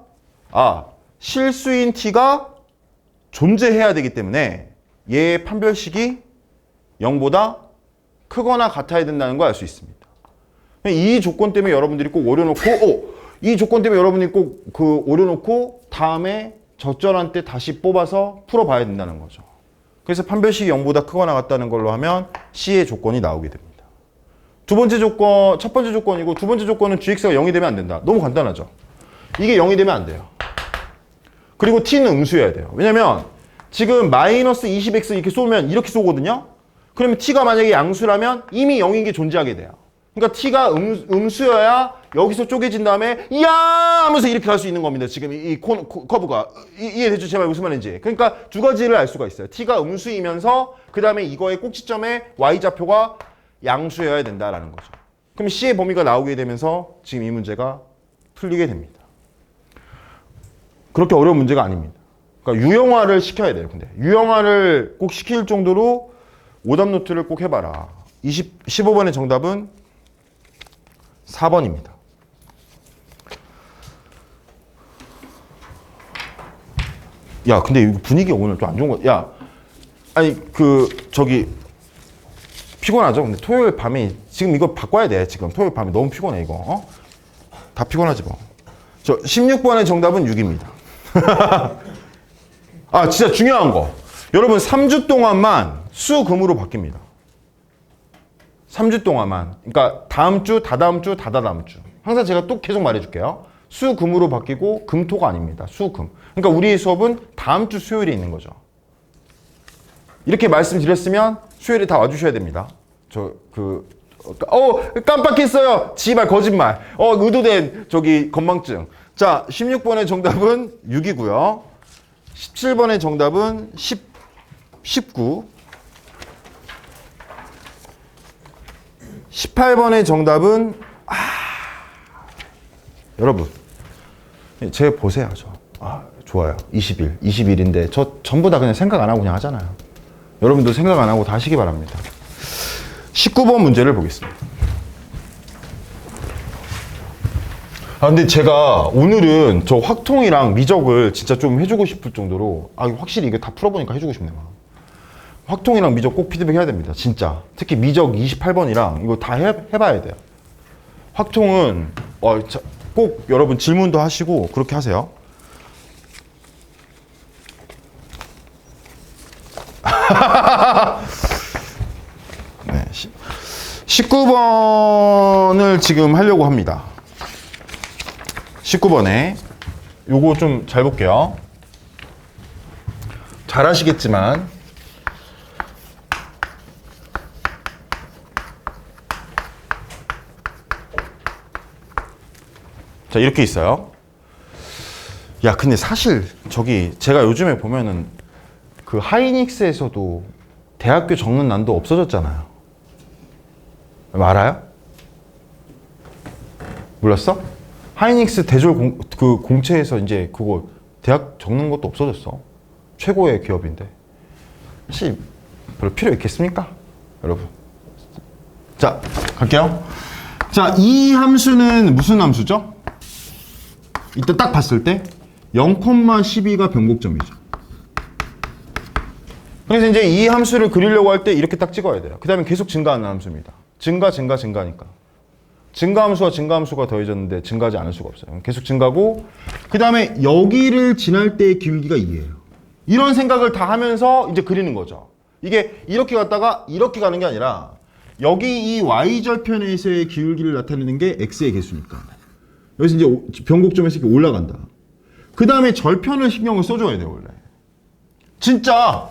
실수인 t가 존재해야 되기 때문에 얘의 판별식이 0보다 크거나 같아야 된다는 걸 알 수 있습니다. 이 조건 때문에 여러분들이 꼭 오려놓고 이 조건 때문에 여러분이 꼭 오려놓고 다음에 적절한 때 다시 뽑아서 풀어봐야 된다는 거죠. 그래서 판별식이 0보다 크거나 같다는 걸로 하면 C의 조건이 나오게 됩니다. 첫 번째 조건이고 두 번째 조건은 gx가 0이 되면 안 된다. 너무 간단하죠. 이게 0이 되면 안 돼요. 그리고 t는 음수여야 돼요. 왜냐면 지금 마이너스 20x 이렇게 쏘면 이렇게 쏘거든요. 그러면 t가 만약에 양수라면 이미 0인 게 존재하게 돼요. 그러니까 t가 음수여야 여기서 쪼개진 다음에 이야 하면서 이렇게 갈 수 있는 겁니다. 지금 이 커브가 이해되죠? 제가 무슨 말인지. 그러니까 두 가지를 알 수가 있어요. t가 음수이면서 그 다음에 이거의 꼭지점에 y좌표가 양수여야 된다라는 거죠. 그럼 C의 범위가 나오게 되면서 지금 이 문제가 풀리게 됩니다. 그렇게 어려운 문제가 아닙니다. 그러니까 유형화를 시켜야 돼요. 근데 유형화를 꼭 시킬 정도로 오답 노트를 꼭 해봐라. 15번의 정답은 4번입니다. 야, 근데 이거 분위기 오늘 좀 안 좋은 거. 야, 아니 피곤하죠? 근데 토요일 밤에 지금 이거 바꿔야 돼. 지금 토요일 밤에 너무 피곤해 이거. 다 피곤하지 뭐. 16번의 정답은 6입니다. 진짜 중요한 거. 여러분 3주 동안만 수금으로 바뀝니다. 3주 동안만. 그러니까 다음 주, 다다음 주, 다다다음 주. 항상 제가 또 계속 말해줄게요. 수금으로 바뀌고 금토가 아닙니다. 수금. 그러니까 우리의 수업은 다음 주 수요일에 있는 거죠. 이렇게 말씀드렸으면 수요일에 다 와주셔야 됩니다. 깜빡했어요. 지발 거짓말. 의도된 건망증. 자, 16번의 정답은 6이고요. 17번의 정답은 19. 18번의 정답은 여러분 제 보세요. 좋아요. 21인데 저 전부 다 그냥 생각 안 하고 그냥 하잖아요. 여러분도 생각 안 하고 다 하시기 바랍니다. 19번 문제를 보겠습니다. 근데 제가 오늘은 저 확통이랑 미적을 진짜 좀 해주고 싶을 정도로 확실히 이게 다 풀어보니까 해주고 싶네요. 확통이랑 미적 꼭 피드백 해야 됩니다. 진짜. 특히 미적 28번이랑 이거 다 해봐야 돼요. 확통은 꼭 여러분 질문도 하시고 그렇게 하세요. 네, 19번을 지금 하려고 합니다. 19번에 요거 좀 잘 볼게요. 잘 하시겠지만 자 이렇게 있어요. 야 근데 사실 저기 제가 요즘에 보면은 그 하이닉스에서도 대학교 적는 난도 없어졌잖아요. 알아요? 몰랐어? 하이닉스 대졸 공채에서 이제 그거 대학 적는 것도 없어졌어. 최고의 기업인데. 사실 별로 필요 있겠습니까? 여러분. 자, 갈게요. 자, 이 함수는 무슨 함수죠? 이때 딱 봤을 때 0,12가 변곡점이죠. 그래서 이제 이 함수를 그리려고 할 때 이렇게 딱 찍어야 돼요. 그 다음에 계속 증가하는 함수입니다. 증가니까. 증가함수와 증가함수가 더해졌는데 증가하지 않을 수가 없어요. 계속 증가고 그 다음에 여기를 지날 때의 기울기가 2예요. 이런 생각을 다 하면서 이제 그리는 거죠. 이게 이렇게 갔다가 이렇게 가는 게 아니라 여기 이 y절편에서의 기울기를 나타내는 게 x의 개수니까 여기서 이제 변곡점에서 이렇게 올라간다. 그 다음에 절편을 신경을 써줘야 돼요 원래. 진짜.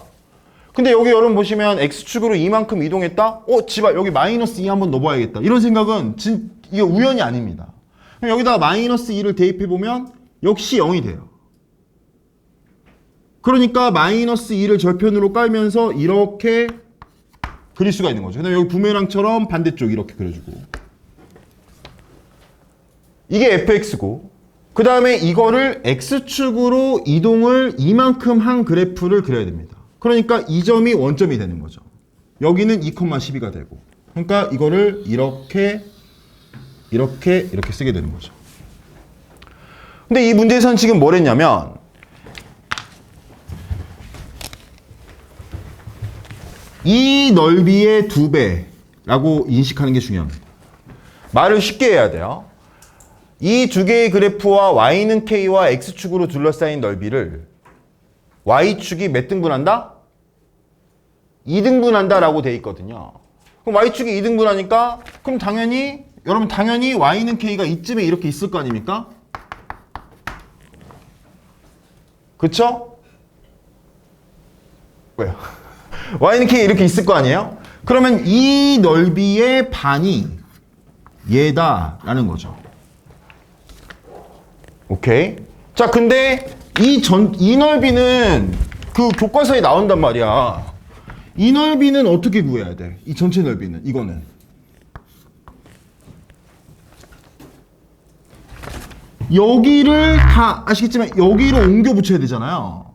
근데 여기 여러분 보시면 x축으로 이만큼 이동했다? 지발 여기 마이너스 2 한번 넣어봐야겠다. 이런 생각은 이게 우연이 아닙니다. 그럼 여기다가 마이너스 2를 대입해보면 역시 0이 돼요. 그러니까 마이너스 2를 절편으로 깔면서 이렇게 그릴 수가 있는 거죠. 그 다음에 여기 부메랑처럼 반대쪽 이렇게 그려주고. 이게 fx고 그 다음에 이거를 x축으로 이동을 이만큼 한 그래프를 그려야 됩니다. 그러니까 이 점이 원점이 되는 거죠. 여기는 2,12가 되고. 그러니까 이거를 이렇게 쓰게 되는 거죠. 근데 이 문제에서는 지금 뭘 했냐면 이 넓이의 2배라고 인식하는 게 중요합니다. 말을 쉽게 해야 돼요. 이 두 개의 그래프와 y는 k와 x축으로 둘러싸인 넓이를 y축이 몇 등분한다? 2등분한다 라고 돼 있거든요. 그럼 y축이 2등분하니까 그럼 여러분 당연히 y는 k가 이쯤에 이렇게 있을 거 아닙니까? 그쵸? 왜요? y는 k 이렇게 있을 거 아니에요? 그러면 이 넓이의 반이 얘다 라는 거죠. 오케이. 자, 근데 이 넓이는 그 교과서에 나온단 말이야. 이 넓이는 어떻게 구해야 돼? 이 전체 넓이는, 이거는. 여기를 다 아시겠지만 여기로 옮겨 붙여야 되잖아요.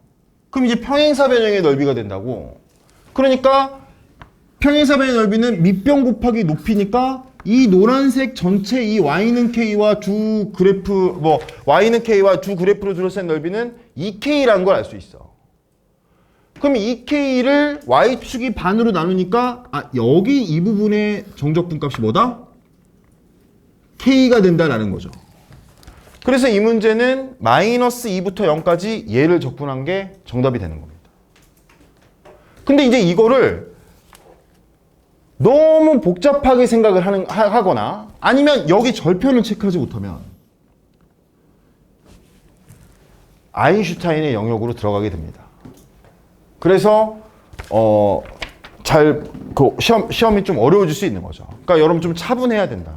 그럼 이제 평행사변형의 넓이가 된다고. 그러니까 평행사변의 넓이는 밑변 곱하기 높이니까 이 노란색 전체 이 y는 k와 두 그래프 y는 k와 두 그래프로 둘러싼 넓이는 2k라는 걸 알 수 있어. 그럼 2k를 y축이 반으로 나누니까 여기 이 부분의 정적분 값이 뭐다? k가 된다라는 거죠. 그래서 이 문제는 마이너스 2부터 0까지 얘를 적분한 게 정답이 되는 겁니다. 근데 이제 이거를 너무 복잡하게 생각을 하거나 아니면 여기 절편을 체크하지 못하면 아인슈타인의 영역으로 들어가게 됩니다. 그래서 시험이 좀 어려워질 수 있는 거죠. 그러니까 여러분 좀 차분해야 된다.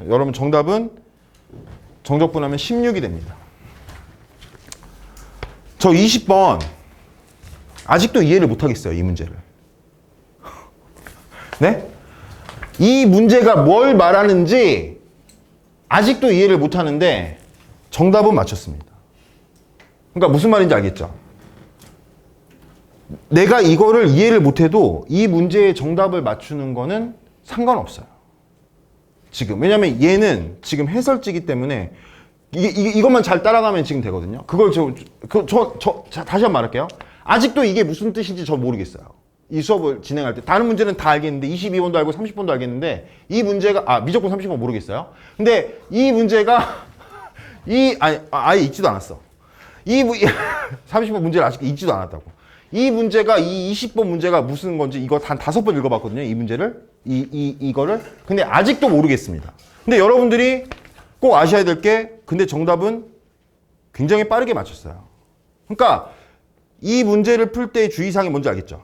여러분 정답은 정적분하면 16이 됩니다. 저 20번 아직도 이해를 못하겠어요. 이 문제를. 네? 이 문제가 뭘 말하는지 아직도 이해를 못하는데 정답은 맞췄습니다. 그러니까 무슨 말인지 알겠죠? 내가 이거를 이해를 못해도 이 문제의 정답을 맞추는 거는 상관없어요. 지금. 왜냐면 얘는 지금 해설지기 때문에 이것만 잘 따라가면 지금 되거든요. 그걸 다시 한번 말할게요. 아직도 이게 무슨 뜻인지 저 모르겠어요. 이 수업을 진행할 때. 다른 문제는 다 알겠는데 22번도 알고 30번도 알겠는데 이 문제가 미적분 30번 모르겠어요. 근데 이 문제가 아예 읽지도 않았어. 30번 문제를 아직 읽지도 않았다고. 이 문제가 이 20번 문제가 무슨 건지 이거 한 5번 읽어봤거든요. 이 문제를 이거를. 근데 아직도 모르겠습니다. 근데 여러분들이 꼭 아셔야 될 게 근데 정답은 굉장히 빠르게 맞췄어요. 그러니까 이 문제를 풀 때의 주의사항이 뭔지 알겠죠?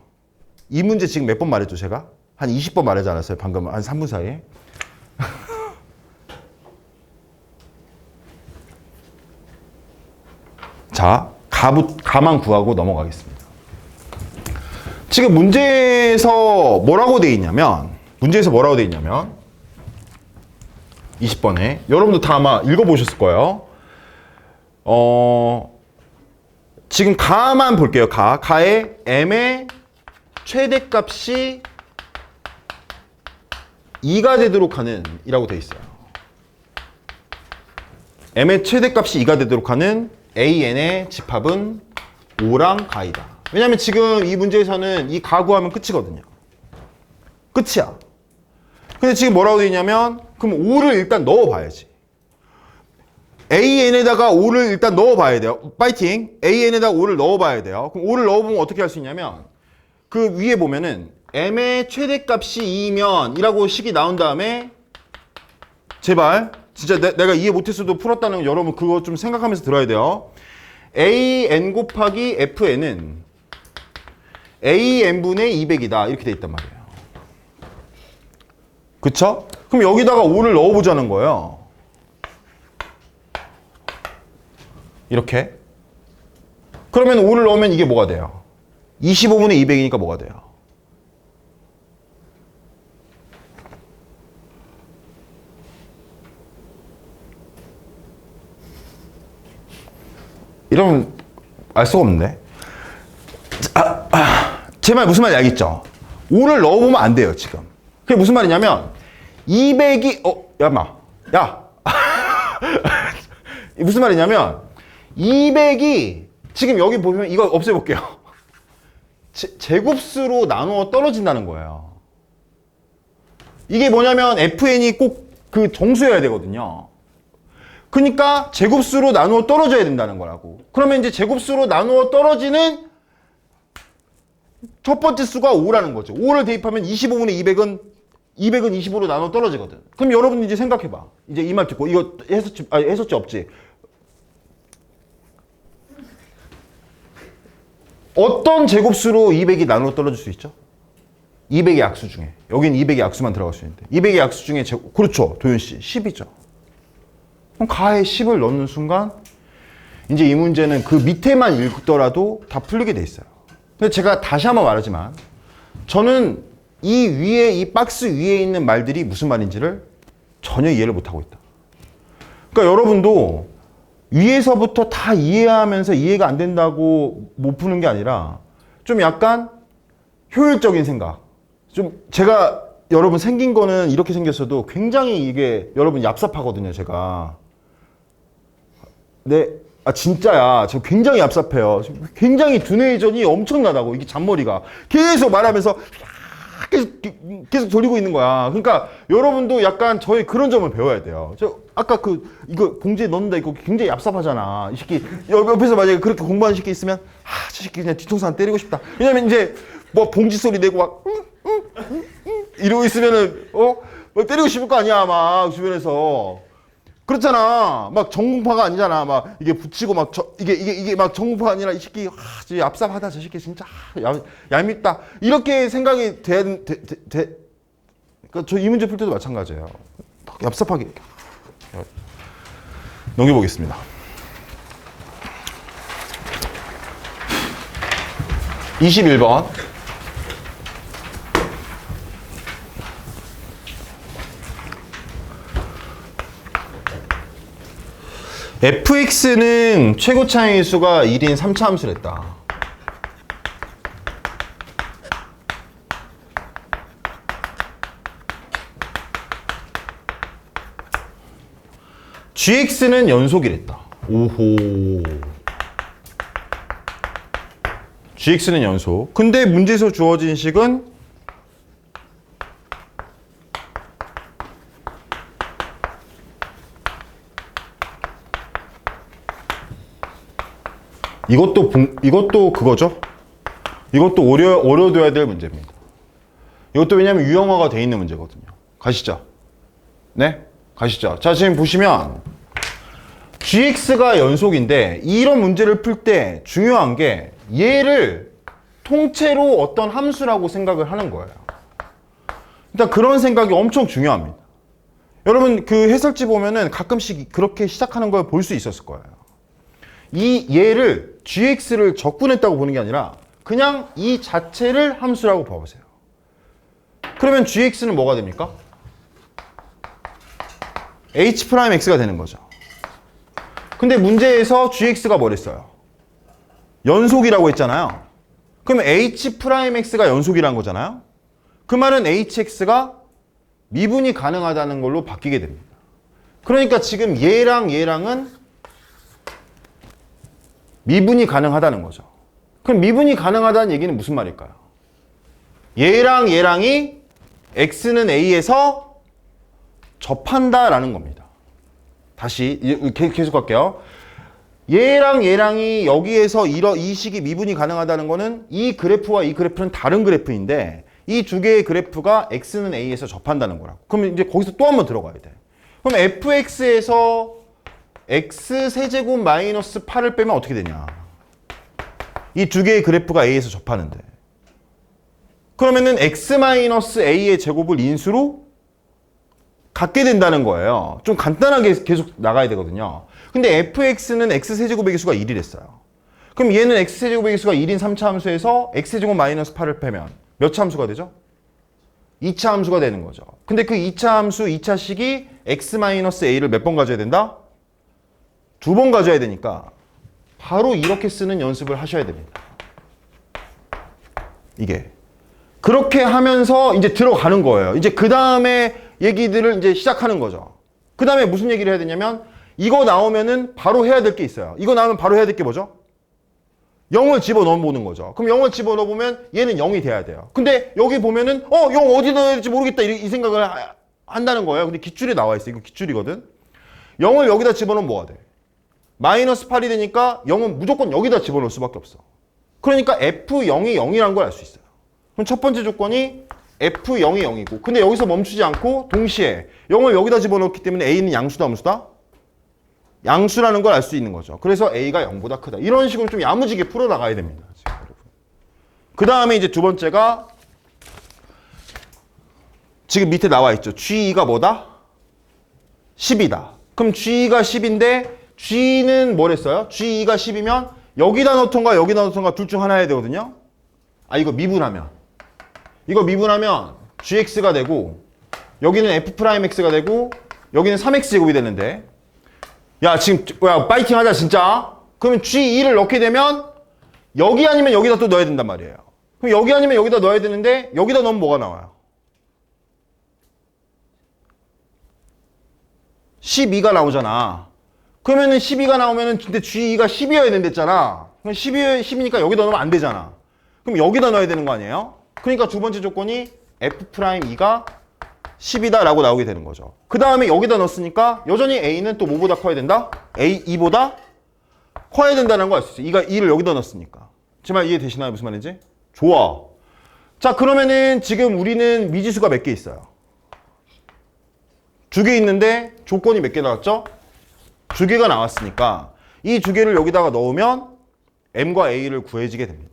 이 문제 지금 몇 번 말했죠, 제가? 한 20번 말하지 않았어요? 방금 한 3분 사이에. 자, 가만 구하고 넘어가겠습니다. 지금 문제에서 뭐라고 돼 있냐면 20번에 여러분도 다 아마 읽어보셨을 거예요. 지금 가만 볼게요. 가의 m의 최대값이 2가 되도록 하는 이라고 돼 있어요. m의 최대값이 2가 되도록 하는 an의 집합은 5랑 가이다. 왜냐면 지금 이 문제에서는 이 가 구하면 끝이거든요. 끝이야. 근데 지금 뭐라고 돼 있냐면 그럼 5를 일단 넣어봐야지. an에다가 5를 일단 넣어봐야 돼요. 파이팅! an에다가 5를 넣어봐야 돼요. 그럼 5를 넣어보면 어떻게 할 수 있냐면 그 위에 보면은 m의 최대값이 2면 이라고 식이 나온 다음에 제발 진짜 내가 이해 못했어도 풀었다는 거 여러분 그거 좀 생각하면서 들어야 돼요. an 곱하기 fn은 an분의 200이다 이렇게 돼 있단 말이에요. 그쵸? 그럼 여기다가 5를 넣어보자는 거예요. 이렇게. 그러면 5를 넣으면 이게 뭐가 돼요? 25분의 200이니까 뭐가 돼요? 이러면 알 수가 없는데. 제 말 무슨 말인지 알겠죠? 5를 넣어보면 안 돼요, 지금. 그게 무슨 말이냐면 200이 야 무슨 말이냐면 200이 지금 여기 보면 이거 없애볼게요. 제곱수로 나누어 떨어진다는 거예요. 이게 뭐냐면 fn이 꼭 그 정수여야 되거든요. 그러니까 제곱수로 나누어 떨어져야 된다는 거라고. 그러면 이제 제곱수로 나누어 떨어지는 첫 번째 수가 5라는 거죠. 5를 대입하면 25분의 200은 25로 나눠 떨어지거든. 그럼 여러분 이제 생각해봐. 이제 이 말 듣고 이거 해석지 없지? 어떤 제곱수로 200이 나눠 떨어질 수 있죠? 200의 약수 중에. 여긴 200의 약수만 들어갈 수 있는데 200의 약수 중에 그렇죠. 도윤씨 10이죠. 그럼 가에 10을 넣는 순간 이제 이 문제는 그 밑에만 읽더라도 다 풀리게 돼 있어요. 근데 제가 다시 한번 말하지만 저는 이 위에 이 박스 위에 있는 말들이 무슨 말인지를 전혀 이해를 못하고 있다. 그러니까 여러분도 위에서부터 다 이해하면서 이해가 안 된다고 못 푸는 게 아니라 좀 약간 효율적인 생각. 좀 제가 여러분 생긴 거는 이렇게 생겼어도 굉장히 이게 여러분 얍삽하거든요, 제가. 네. 진짜야. 저 굉장히 얍삽해요. 굉장히 두뇌전이 엄청나다고. 이게 잔머리가. 계속 말하면서 계속 돌리고 있는 거야. 그러니까 여러분도 약간 저의 그런 점을 배워야 돼요. 저 아까 이거 봉지에 넣는다 이거 굉장히 얍삽하잖아. 이 새끼 옆에서 만약에 그렇게 공부하는 새끼 있으면 저 새끼 그냥 뒤통수 한 때리고 싶다. 왜냐면 이제 뭐 봉지 소리 내고 막 이러고 있으면은 뭐 때리고 싶을 거 아니야 막 주변에서. 그렇잖아. 막 전공파가 아니잖아. 막 이게 붙이고 막 이게 막 전공파가 아니라 이 새끼 진짜 얍삽하다. 저 새끼 진짜 얄밉다. 이렇게 생각이 그러니까 저 이 문제 풀 때도 마찬가지예요. 얍삽하게 넘겨보겠습니다. 21번 fx는 최고 차항의수가 1인 3차 함수를 했다. gx는 연속이랬다. 오호. gx는 연속. 근데 문제에서 주어진 식은 이것도 그거죠. 이것도 어려워둬야 될 문제입니다. 이것도 왜냐면 유형화가 돼 있는 문제거든요. 가시죠. 네? 가시죠. 자, 지금 보시면 gx가 연속인데 이런 문제를 풀 때 중요한 게 얘를 통째로 어떤 함수라고 생각을 하는 거예요. 일단 그런 생각이 엄청 중요합니다. 여러분 그 해설지 보면은 가끔씩 그렇게 시작하는 걸 볼 수 있었을 거예요. 이 얘를 gx를 적분했다고 보는 게 아니라 그냥 이 자체를 함수라고 봐보세요. 그러면 gx는 뭐가 됩니까? h'x가 되는 거죠. 근데 문제에서 gx가 뭐랬어요? 연속이라고 했잖아요. 그러면 h'x가 연속이라는 거잖아요. 그 말은 hx가 미분이 가능하다는 걸로 바뀌게 됩니다. 그러니까 지금 얘랑 얘랑은 미분이 가능하다는 거죠. 그럼 미분이 가능하다는 얘기는 무슨 말일까요? 얘랑 얘랑이 x는 a에서 접한다라는 겁니다. 다시 계속 갈게요. 얘랑 얘랑이 여기에서 이 식이 미분이 가능하다는 거는 이 그래프와 이 그래프는 다른 그래프인데 이 두 개의 그래프가 x는 a에서 접한다는 거라고. 그럼 이제 거기서 또 한 번 들어가야 돼. 그럼 fx에서 x 세제곱 마이너스 8을 빼면 어떻게 되냐? 이 두 개의 그래프가 a에서 접하는데 그러면은 x 마이너스 a의 제곱을 인수로 갖게 된다는 거예요. 좀 간단하게 계속 나가야 되거든요. 근데 fx는 x 세제곱의 개수가 1이랬어요. 그럼 얘는 x 세제곱의 개수가 1인 3차 함수에서 x 세제곱 마이너스 8을 빼면 몇 차 함수가 되죠? 2차 함수가 되는 거죠. 근데 그 2차 함수 2차식이 x 마이너스 a를 몇 번 가져야 된다? 2번 가져야 되니까 바로 이렇게 쓰는 연습을 하셔야 됩니다. 이게 그렇게 하면서 이제 들어가는 거예요. 이제 그 다음에 얘기들을 이제 시작하는 거죠. 그 다음에 무슨 얘기를 해야 되냐면 이거 나오면은 바로 해야 될 게 있어요. 이거 나오면 바로 해야 될 게 뭐죠? 0을 집어넣어 보는 거죠. 그럼 0을 집어넣어 보면 얘는 0이 돼야 돼요. 근데 여기 보면은 0 어디 넣어야 될지 모르겠다 이 생각을 한다는 거예요. 근데 기출에 나와 있어. 이거 기출이거든. 0을 여기다 집어넣으면 뭐가 돼? 마이너스 8이 되니까 0은 무조건 여기다 집어넣을 수밖에 없어. 그러니까 F0이 0이라는 걸 알 수 있어요. 그럼 첫 번째 조건이 F0이 0이고 근데 여기서 멈추지 않고 동시에 0을 여기다 집어넣기 때문에 A는 양수다 무수다? 양수라는 걸 알 수 있는 거죠. 그래서 A가 0보다 크다. 이런 식으로 좀 야무지게 풀어나가야 됩니다. 그 다음에 이제 두 번째가 지금 밑에 나와 있죠. G가 뭐다? 10이다. 그럼 G가 10인데 G는 뭐랬어요? G가 10이면 여기다 넣던가 여기다 넣던가 둘 중 하나 해야 되거든요. 이거 미분하면 gx가 되고 여기는 f'x가 되고 여기는 3x제곱이 되는데 야 지금 파이팅 하자 진짜. 그러면 g2를 넣게 되면 여기 아니면 여기다 또 넣어야 된단 말이에요. 그럼 여기 아니면 여기다 넣어야 되는데 여기다 넣으면 뭐가 나와요? 12가 나오잖아. 그러면은 12가 나오면은 근데 g2가 10이어야 된댔잖아. 그럼 10이니까 여기다 넣으면 안 되잖아. 그럼 여기다 넣어야 되는 거 아니에요? 그러니까 두 번째 조건이 F'2가 10이다 라고 나오게 되는 거죠. 그 다음에 여기다 넣었으니까 여전히 A는 또 뭐보다 커야 된다? A2보다 커야 된다는 거 알 수 있어요. 2를 여기다 넣었으니까. 제 말 이해되시나요? 무슨 말인지? 좋아. 자 그러면은 지금 우리는 미지수가 몇 개 있어요? 2개 있는데 조건이 몇 개 나왔죠? 2개가 나왔으니까 이 2개를 여기다가 넣으면 M과 A를 구해지게 됩니다.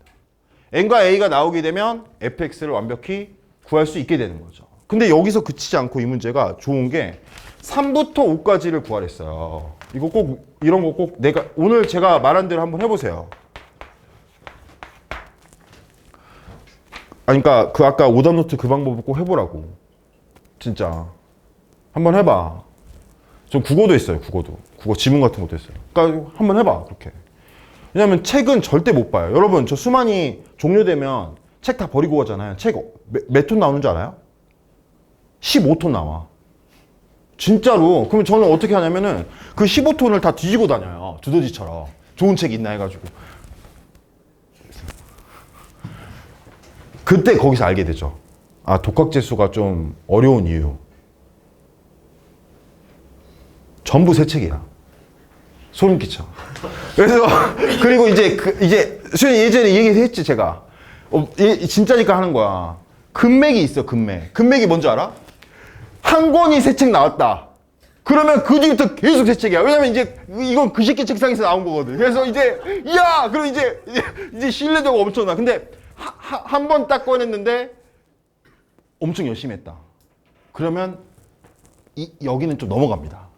M과 A가 나오게 되면 fx를 완벽히 구할 수 있게 되는 거죠. 근데 여기서 그치지 않고 이 문제가 좋은 게 3부터 5까지를 구하랬어요. 이거 꼭 이런 거 꼭 내가 오늘 제가 말한 대로 한번 해보세요. 그러니까 그 아까 오답노트 그 방법을 꼭 해보라고. 진짜 한번 해봐. 전 국어도 했어요. 국어 지문 같은 것도 했어요. 그러니까 한번 해봐 그렇게. 왜냐면 책은 절대 못 봐요. 여러분 저 수만이 종료되면 책 다 버리고 가잖아요. 책 몇 톤 나오는 줄 알아요? 15톤 나와. 진짜로. 그러면 저는 어떻게 하냐면은 그 15톤을 다 뒤지고 다녀요. 두더지처럼. 좋은 책 있나 해가지고. 그때 거기서 알게 되죠. 아, 독학재수가 좀 어려운 이유. 전부 새 책이야. 소름 끼쳐. 그래서, 그리고 이제, 수현이 예전에 얘기했지, 제가. 진짜니까 하는 거야. 금맥이 있어, 금맥. 금맥이 뭔지 알아? 한 권이 새 책 나왔다. 그러면 그 뒤부터 계속 새 책이야. 왜냐면 이제 이건 그 새끼 책상에서 나온 거거든. 그래서 이제 야, 그럼 이제 신뢰도가 엄청나. 근데 한 번 딱 꺼냈는데 엄청 열심히 했다. 그러면 여기는 좀 넘어갑니다.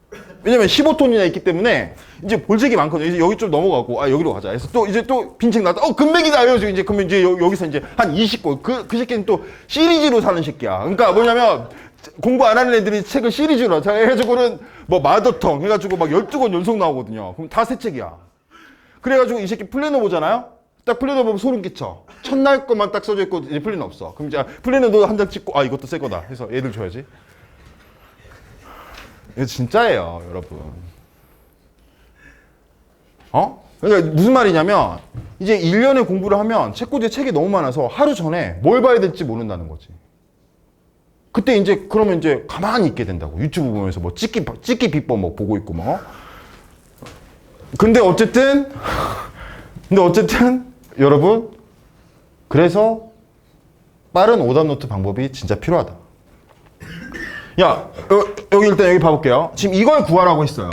왜냐면 15톤이나 있기 때문에 이제 볼 책이 많거든요. 이제 여기 좀 넘어가고 아 여기로 가자. 그래서 또 이제 또 빈책 나왔다. 금맥이다. 이러면서 이제 그러면 이제 여기서 이제 한 20권. 그 새끼는 또 시리즈로 사는 새끼야. 그러니까 뭐냐면 공부 안 하는 애들이 책을 시리즈로 해가지고는 뭐 마더텅 해가지고 막 12권 연속 나오거든요. 그럼 다 새 책이야. 그래가지고 이 새끼 플래너 보잖아요. 딱 플래너 보면 소름 끼쳐. 첫날 것만 딱 써져 있고 이제 플래너 없어. 그럼 이제 플래너도 한 장 찍고 아 이것도 새 거다 해서 애들 줘야지. 이거 진짜예요, 여러분. 그러니까 무슨 말이냐면 이제 1년에 공부를 하면 책꽂이에 책이 너무 많아서 하루 전에 뭘 봐야 될지 모른다는 거지. 그때 이제 그러면 이제 가만히 있게 된다고. 유튜브 보면서 뭐 찍기 비법 뭐 보고 있고 뭐. 근데 어쨌든 여러분 그래서 빠른 오답 노트 방법이 진짜 필요하다. 야, 여기 일단 여기 봐볼게요. 지금 이걸 구하라고 했어요.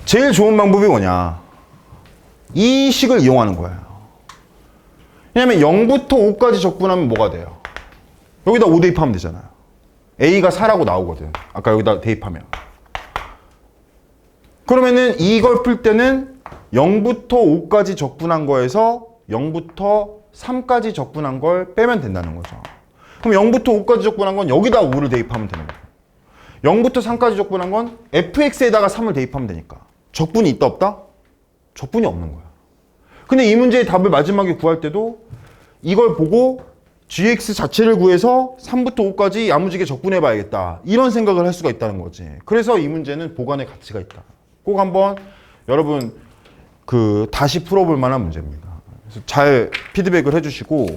제일 좋은 방법이 뭐냐? 이 식을 이용하는 거예요. 왜냐면 0부터 5까지 적분하면 뭐가 돼요? 여기다 5 대입하면 되잖아요. A가 4라고 나오거든. 아까 여기다 대입하면. 그러면은 이걸 풀 때는 0부터 5까지 적분한 거에서 0부터 3까지 적분한 걸 빼면 된다는 거죠. 그럼 0부터 5까지 적분한 건 여기다 5를 대입하면 되는 거예요. 0부터 3까지 적분한 건 fx에다가 3을 대입하면 되니까. 적분이 있다 없다? 적분이 없는 거야. 근데 이 문제의 답을 마지막에 구할 때도 이걸 보고 gx 자체를 구해서 3부터 5까지 야무지게 적분해 봐야겠다. 이런 생각을 할 수가 있다는 거지. 그래서 이 문제는 보관의 가치가 있다. 꼭 한번 여러분 다시 풀어볼 만한 문제입니다. 그래서 잘 피드백을 해주시고,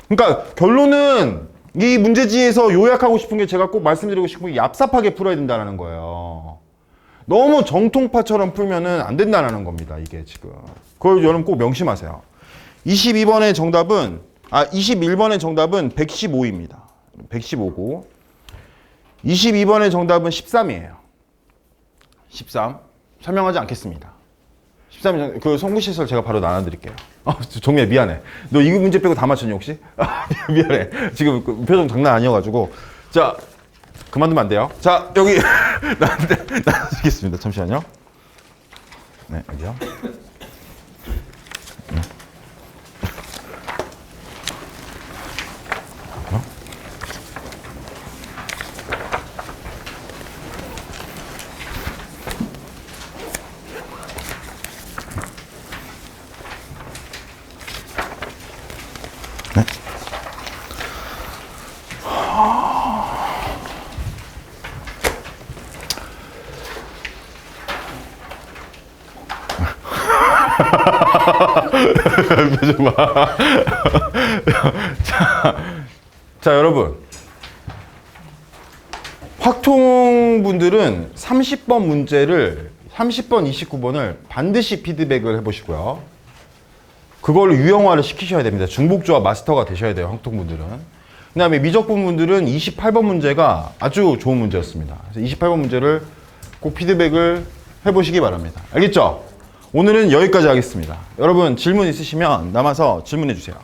그러니까 결론은 이 문제지에서 요약하고 싶은 게 제가 꼭 말씀드리고 싶은 게 얍삽하게 풀어야 된다는 거예요. 너무 정통파처럼 풀면은 안 된다는 겁니다. 이게 지금. 그걸 여러분 꼭 명심하세요. 21번의 정답은 115입니다. 115고 22번의 정답은 13이에요. 13. 설명하지 않겠습니다. 13이 그 송구시설 제가 바로 나눠드릴게요. 정미야 미안해. 너 이 문제 빼고 다 맞췄니 혹시? 미안해. 지금 그 표정 장난 아니어가지고. 자, 그만두면 안 돼요. 자, 여기 나눠드리겠습니다. 잠시만요. 네, 여기요. 표정 봐. 자, 여러분. 확통분들은 30번 문제를 30번, 29번을 반드시 피드백을 해보시고요. 그걸 유형화를 시키셔야 됩니다. 중복조합 마스터가 되셔야 돼요. 확통분들은. 그 다음에 미적분 분들은 28번 문제가 아주 좋은 문제였습니다. 그래서 28번 문제를 꼭 피드백을 해보시기 바랍니다. 알겠죠? 오늘은 여기까지 하겠습니다. 여러분 질문 있으시면 남아서 질문해 주세요.